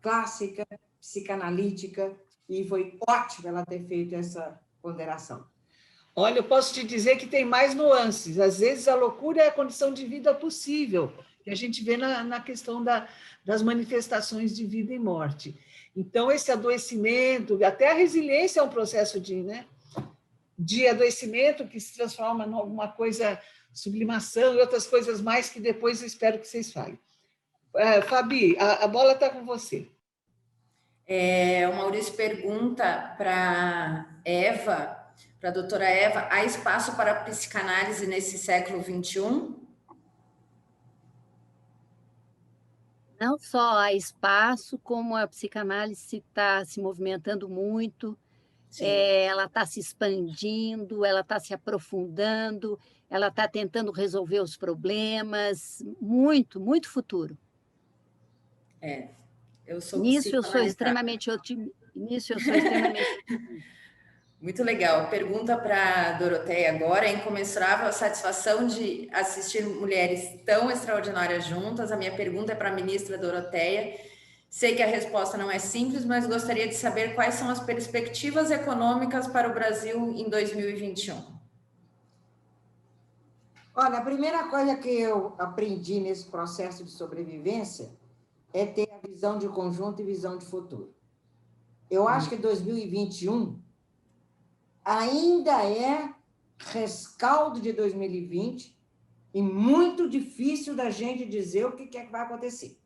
clássica, psicanalítica, e foi ótimo ela ter feito essa ponderação. Olha, eu posso te dizer que tem mais nuances. Às vezes a loucura é a condição de vida possível, que a gente vê na questão das manifestações de vida e morte. Então, esse adoecimento, até a resiliência é um processo de adoecimento que se transforma em alguma coisa, sublimação e outras coisas mais que depois eu espero que vocês falem. Fabi, a bola está com você. O Maurício pergunta para Eva, para a doutora Eva, há espaço para a psicanálise nesse século XXI? Não só há espaço, como a psicanálise está se movimentando muito, ela está se expandindo, ela está se aprofundando, ela está tentando resolver os problemas, muito, muito futuro. Eu sou Nisso eu sou extremamente otimista. Muito legal. Pergunta para a Doroteia agora. É incomensurável a satisfação de assistir mulheres tão extraordinárias juntas. A minha pergunta é para a ministra Doroteia. Sei que a resposta não é simples, mas gostaria de saber quais são as perspectivas econômicas para o Brasil em 2021. Olha, a primeira coisa que eu aprendi nesse processo de sobrevivência é ter a visão de conjunto e visão de futuro. Eu acho que 2021 ainda é rescaldo de 2020 e muito difícil da gente dizer o que é que vai acontecer.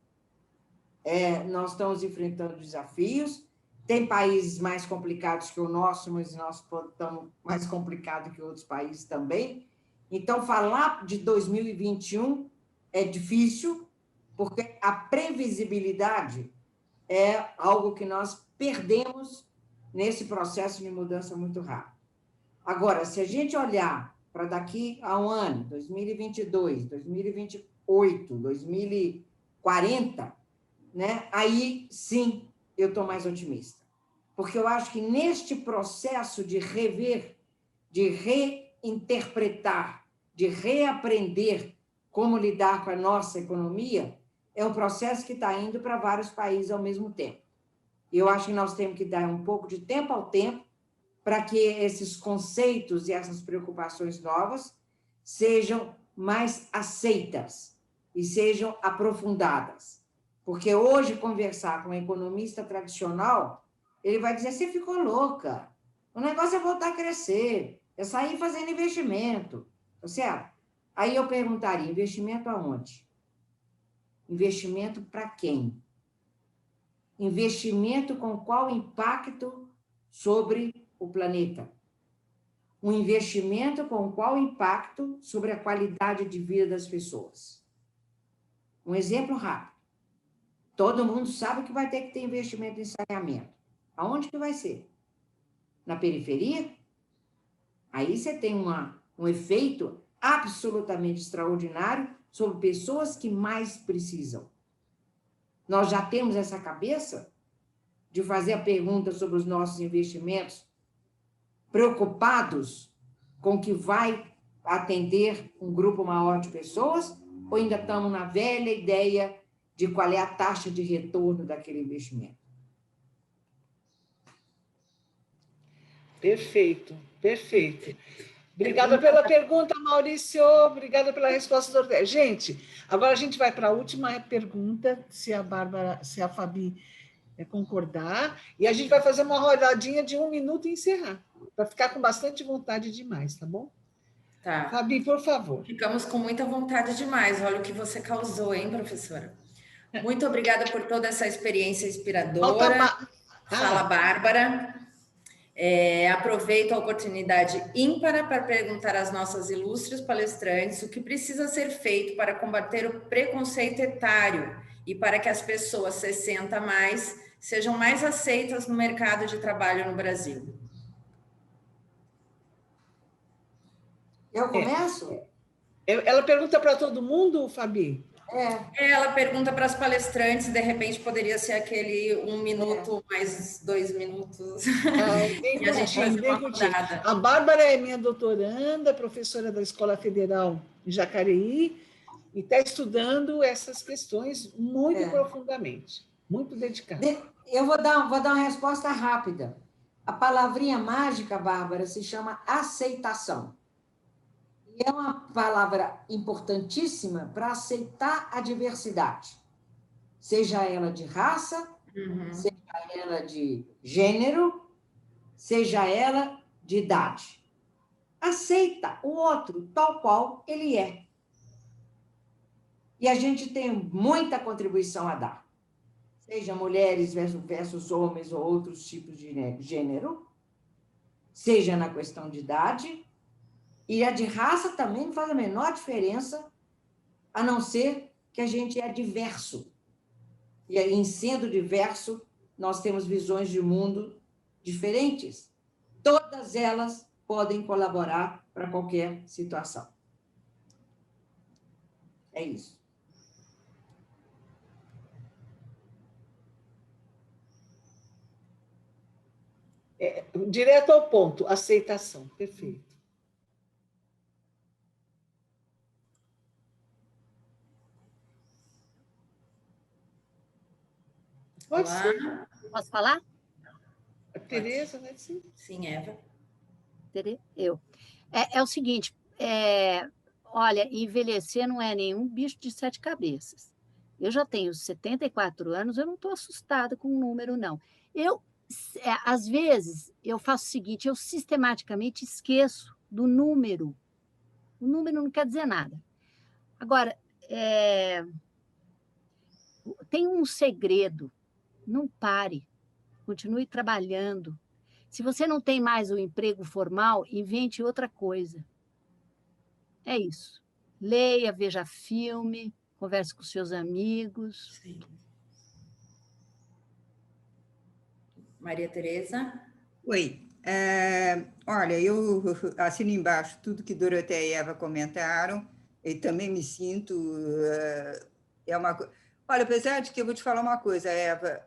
Nós estamos enfrentando desafios, tem países mais complicados que o nosso, mas nós estamos mais complicados que outros países também. Então, falar de 2021 é difícil, porque a previsibilidade é algo que nós perdemos nesse processo de mudança muito rápido. Agora, se a gente olhar para daqui a um ano, 2022, 2028, 2040, né? Aí sim eu estou mais otimista. Porque eu acho que neste processo de rever, de reinterpretar, de reaprender como lidar com a nossa economia, é um processo que está indo para vários países ao mesmo tempo. E eu acho que nós temos que dar um pouco de tempo ao tempo para que esses conceitos e essas preocupações novas sejam mais aceitas e sejam aprofundadas. Porque hoje, conversar com um economista tradicional, ele vai dizer, você ficou louca, o negócio é voltar a crescer, é sair fazendo investimento, tá certo? Aí eu perguntaria, investimento aonde? Investimento para quem? Investimento com qual impacto sobre o planeta? Um investimento com qual impacto sobre a qualidade de vida das pessoas? Um exemplo rápido. Todo mundo sabe que vai ter que ter investimento em saneamento. Aonde que vai ser? Na periferia? Aí você tem um efeito absolutamente extraordinário sobre pessoas que mais precisam. Nós já temos essa cabeça de fazer a pergunta sobre os nossos investimentos, preocupados com o que vai atender um grupo maior de pessoas, ou ainda estamos na velha ideia de qual é a taxa de retorno daquele investimento? Perfeito, perfeito. Obrigada pela pergunta, Maurício. Obrigada pela resposta, Doroteia. Gente, agora a gente vai para a última pergunta, se a Bárbara, se a Fabi concordar, e a gente vai fazer uma rodadinha de 1 minuto e encerrar, para ficar com bastante vontade demais, tá bom? Tá. Fabi, por favor. Ficamos com muita vontade demais. Olha o que você causou, hein, professora? Muito obrigada por toda essa experiência inspiradora. Fala, Bárbara. Aproveito a oportunidade ímpar para perguntar às nossas ilustres palestrantes o que precisa ser feito para combater o preconceito etário e para que as pessoas 60 a mais sejam mais aceitas no mercado de trabalho no Brasil. Eu começo? Ela pergunta para todo mundo, Fabi? Ela pergunta para as palestrantes, de repente poderia ser aquele 1 minuto mais 2 minutos. Bem E a gente faz uma rodada. A Bárbara é minha doutoranda, professora da Escola Federal de Jacareí, e está estudando essas questões muito profundamente, muito dedicada. Eu vou dar uma resposta rápida. A palavrinha mágica, Bárbara, se chama aceitação. E é uma palavra importantíssima para aceitar a diversidade, seja ela de raça, seja ela de gênero, seja ela de idade. Aceita o outro tal qual ele é. E a gente tem muita contribuição a dar. Seja mulheres versus homens ou outros tipos de gênero, seja na questão de idade, e a de raça também não faz a menor diferença, a não ser que a gente é diverso. E em sendo diverso, nós temos visões de mundo diferentes. Todas elas podem colaborar para qualquer situação. É isso. Direto ao ponto, aceitação, perfeito. Pode Olá. ser. Posso falar? A Tereza, né? Sim. Sim, Eva. Eu. É o seguinte, olha, envelhecer não é nenhum bicho de 7 cabeças. Eu já tenho 74 anos, eu não estou assustada com o número, não. Às vezes, eu faço o seguinte, eu sistematicamente esqueço do número. O número não quer dizer nada. Agora, tem um segredo, não pare, continue trabalhando. Se você não tem mais o emprego formal, invente outra coisa. É isso. Leia, veja filme, converse com seus amigos. Sim. Maria Tereza? Oi. Olha, eu assino embaixo tudo que Doroteia e Eva comentaram, e também me sinto... Olha, apesar de que eu vou te falar uma coisa, Eva,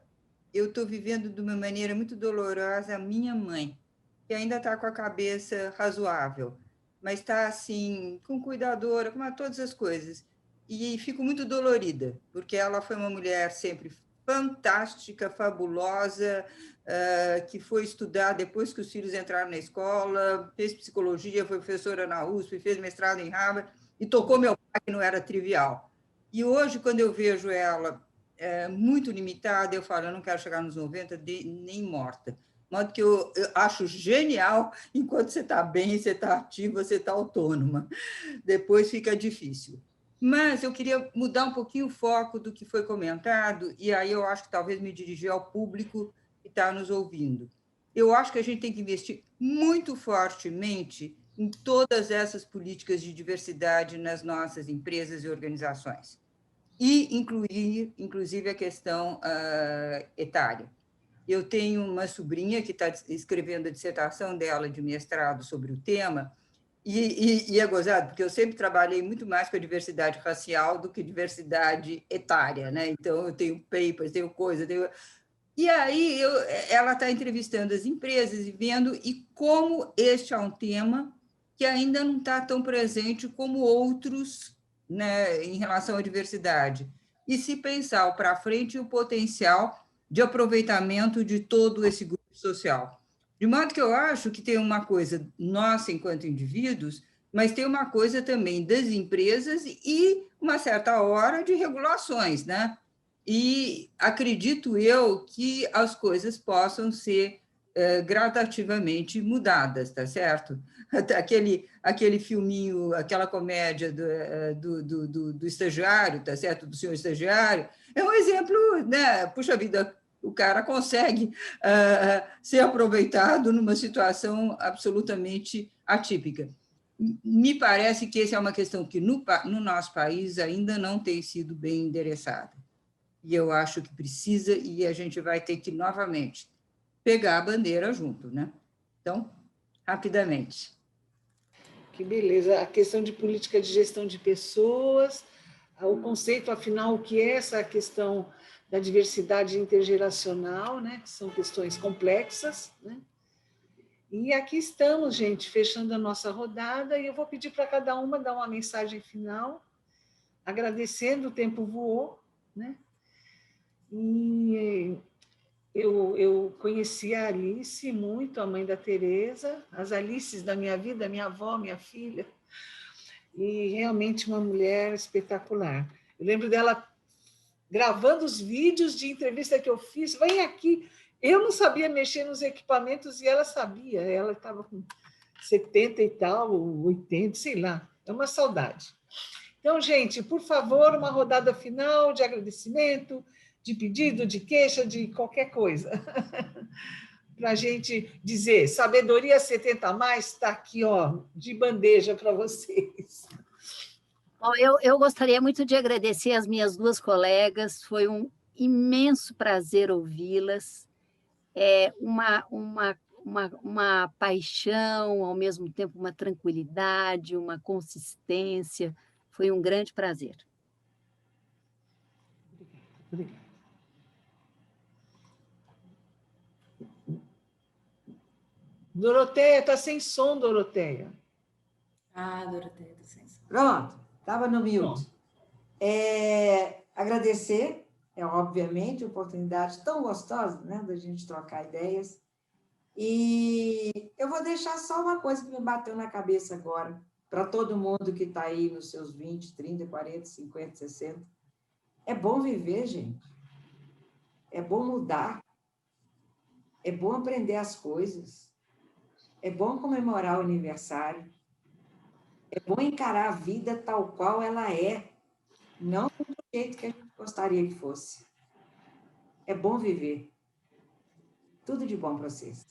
eu estou vivendo de uma maneira muito dolorosa a minha mãe, que ainda está com a cabeça razoável, mas está, assim, com cuidadora, com todas as coisas. E fico muito dolorida, porque ela foi uma mulher sempre fantástica, fabulosa, que foi estudar depois que os filhos entraram na escola, fez psicologia, foi professora na USP, fez mestrado em Harvard, e tocou meu pai, que não era trivial. E hoje, quando eu vejo ela muito limitada, eu falo, eu não quero chegar nos 90 nem morta. De modo que eu acho genial, enquanto você está bem, você está ativa, você está autônoma. Depois fica difícil. Mas eu queria mudar um pouquinho o foco do que foi comentado, e aí eu acho que talvez me dirigir ao público que está nos ouvindo. Eu acho que a gente tem que investir muito fortemente em todas essas políticas de diversidade nas nossas empresas e organizações, e incluir, inclusive, a questão etária. Eu tenho uma sobrinha que está escrevendo a dissertação dela de mestrado sobre o tema, e é gozado, porque eu sempre trabalhei muito mais com a diversidade racial do que diversidade etária, né? Então, eu tenho papers, tenho coisa, E aí, ela está entrevistando as empresas e vendo como este é um tema que ainda não está tão presente como outros, né, em relação à diversidade. E se pensar para frente o potencial de aproveitamento de todo esse grupo social. De modo que eu acho que tem uma coisa nossa enquanto indivíduos, mas tem uma coisa também das empresas e uma certa hora de regulações, né? E acredito eu que as coisas possam ser gradativamente mudadas, tá certo? Aquele filminho, aquela comédia do estagiário, tá certo? Do senhor estagiário, é um exemplo, né? Puxa vida, o cara consegue ser aproveitado numa situação absolutamente atípica. Me parece que essa é uma questão que no nosso país ainda não tem sido bem endereçada. E eu acho que precisa, e a gente vai ter que, novamente, pegar a bandeira junto, né? Então, rapidamente. Que beleza. A questão de política de gestão de pessoas, o conceito, afinal, o que é essa questão da diversidade intergeracional, né? Que são questões complexas, né? E aqui estamos, gente, fechando a nossa rodada, e eu vou pedir para cada uma dar uma mensagem final, agradecendo, o tempo voou, né? E eu conheci a Alice muito, a mãe da Tereza, as Alices da minha vida, minha avó, minha filha, e realmente uma mulher espetacular. Eu lembro dela gravando os vídeos de entrevista que eu fiz, vem aqui. Eu não sabia mexer nos equipamentos e ela sabia, ela estava com 70 e tal, 80, sei lá, é uma saudade. Então, gente, por favor, uma rodada final de agradecimento, de pedido, de queixa, de qualquer coisa. Para a gente dizer, sabedoria 70 a mais está aqui, ó, de bandeja para vocês. Bom, eu gostaria muito de agradecer as minhas duas colegas, foi um imenso prazer ouvi-las, uma paixão, ao mesmo tempo uma tranquilidade, uma consistência, foi um grande prazer. Obrigada. Doroteia, está sem som, Doroteia. Ah, Doroteia, tá sem som. Pronto, estava no mute. Agradecer, obviamente, a oportunidade tão gostosa, né, da gente trocar ideias. E eu vou deixar só uma coisa que me bateu na cabeça agora, para todo mundo que está aí nos seus 20, 30, 40, 50, 60. É bom viver, gente. É bom mudar. É bom aprender as coisas. É bom comemorar o aniversário. É bom encarar a vida tal qual ela é, não do jeito que a gente gostaria que fosse. É bom viver. Tudo de bom para vocês.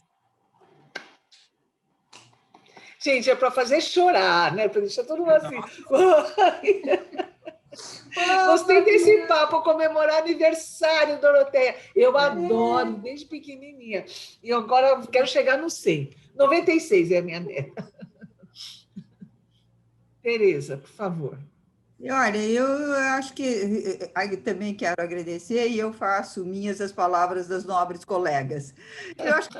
Gente, é para fazer chorar, né? Para deixar todo mundo assim. Gostei desse papo, comemorar aniversário, Doroteia. Eu adoro, desde pequenininha. E agora quero chegar no 100. 96 é a minha meta. Tereza, por favor. E olha, eu acho que também quero agradecer e eu faço minhas as palavras das nobres colegas. Eu acho que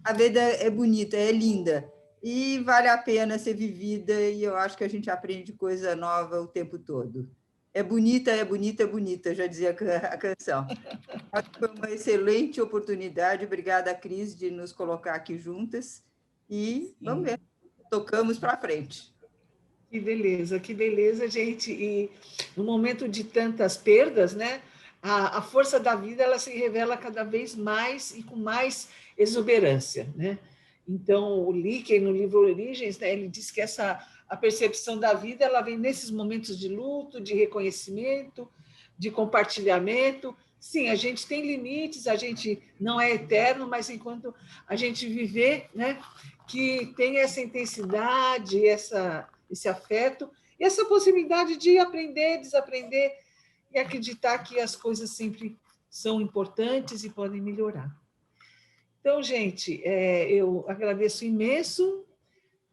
a vida é bonita, é linda e vale a pena ser vivida e eu acho que a gente aprende coisa nova o tempo todo. É bonita, é bonita, é bonita, já dizia a canção. Acho que foi uma excelente oportunidade. Obrigada, Cris, de nos colocar aqui juntas e vamos ver, tocamos para frente. Que beleza, gente. E no momento de tantas perdas, né, a força da vida ela se revela cada vez mais e com mais exuberância, né? Então, o Leakey, no livro Origens, né, ele diz que a percepção da vida ela vem nesses momentos de luto, de reconhecimento, de compartilhamento. Sim, a gente tem limites, a gente não é eterno, mas enquanto a gente viver, né, que tem essa intensidade, esse afeto e essa possibilidade de aprender, desaprender e acreditar que as coisas sempre são importantes e podem melhorar. Então, gente, eu agradeço imenso,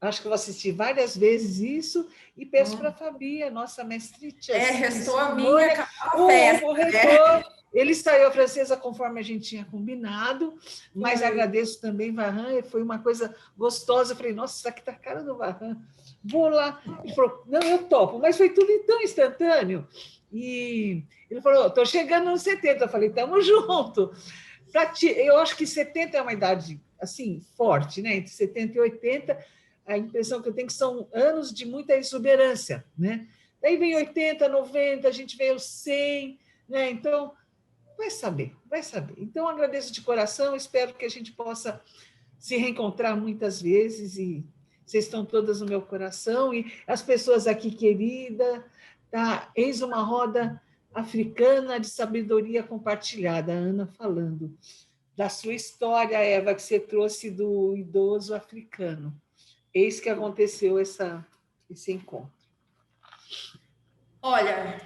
acho que eu vou assistir várias vezes isso e peço para a Fabi, a nossa mestrite. Restou a minha festa, o reitor, ele saiu a francesa conforme a gente tinha combinado, mas agradeço também, Varran, foi uma coisa gostosa. Eu falei, nossa, isso aqui está a cara do Varran. Vou lá. Ele falou, não, eu topo, mas foi tudo tão instantâneo. E ele falou, estou chegando nos 70. Eu falei, estamos junto. Eu acho que 70 é uma idade assim, forte, né? Entre 70 e 80, a impressão que eu tenho que são anos de muita exuberância, né? Daí vem 80, 90, a gente vê os 100, né? Então, vai saber, vai saber. Então, agradeço de coração, espero que a gente possa se reencontrar muitas vezes e vocês estão todas no meu coração e as pessoas aqui queridas, tá? Eis uma roda africana de sabedoria compartilhada, a Ana falando da sua história, Eva, que você trouxe do idoso africano. Eis que aconteceu esse encontro. Olha,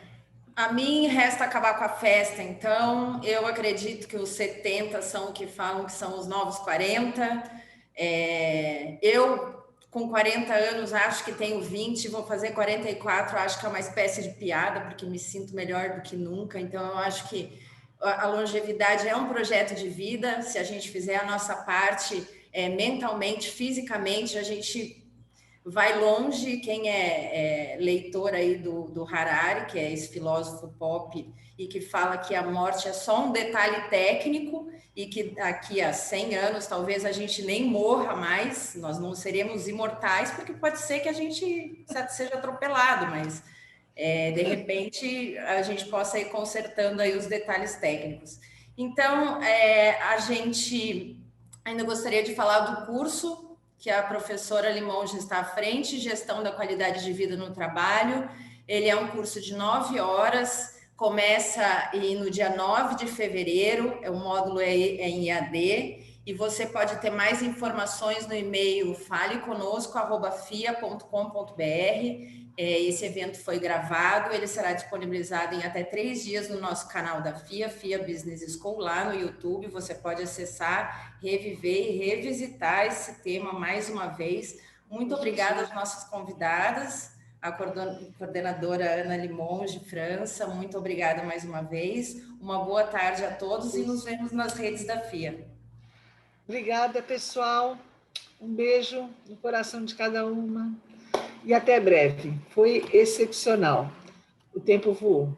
a mim resta acabar com a festa, então eu acredito que os 70 são o que falam que são os novos 40. Eu, com 40 anos, acho que tenho 20, vou fazer 44, acho que é uma espécie de piada, porque me sinto melhor do que nunca. Então, eu acho que a longevidade é um projeto de vida. Se a gente fizer a nossa parte mentalmente, fisicamente, a gente vai longe. Quem é leitor aí do Harari, que é esse filósofo pop, e que fala que a morte é só um detalhe técnico e que daqui a 100 anos talvez a gente nem morra mais, nós não seremos imortais, porque pode ser que a gente seja atropelado, mas de repente a gente possa ir consertando aí os detalhes técnicos. Então, a gente ainda gostaria de falar do curso que a professora Limonge está à frente, Gestão da Qualidade de Vida no Trabalho. Ele é um curso de 9 horas, começa no dia 9 de fevereiro, o módulo é em EAD, e você pode ter mais informações no e-mail faleconosco@fia.com.br. Esse evento foi gravado, ele será disponibilizado em até 3 dias no nosso canal da FIA Business School, lá no YouTube. Você pode acessar, reviver e revisitar esse tema mais uma vez. Muito obrigada às nossas convidadas, a coordenadora Ana Limonge, França, muito obrigada mais uma vez. Uma boa tarde a todos e nos vemos nas redes da FIA. Obrigada, pessoal. Um beijo no coração de cada uma e até breve. Foi excepcional. O tempo voou.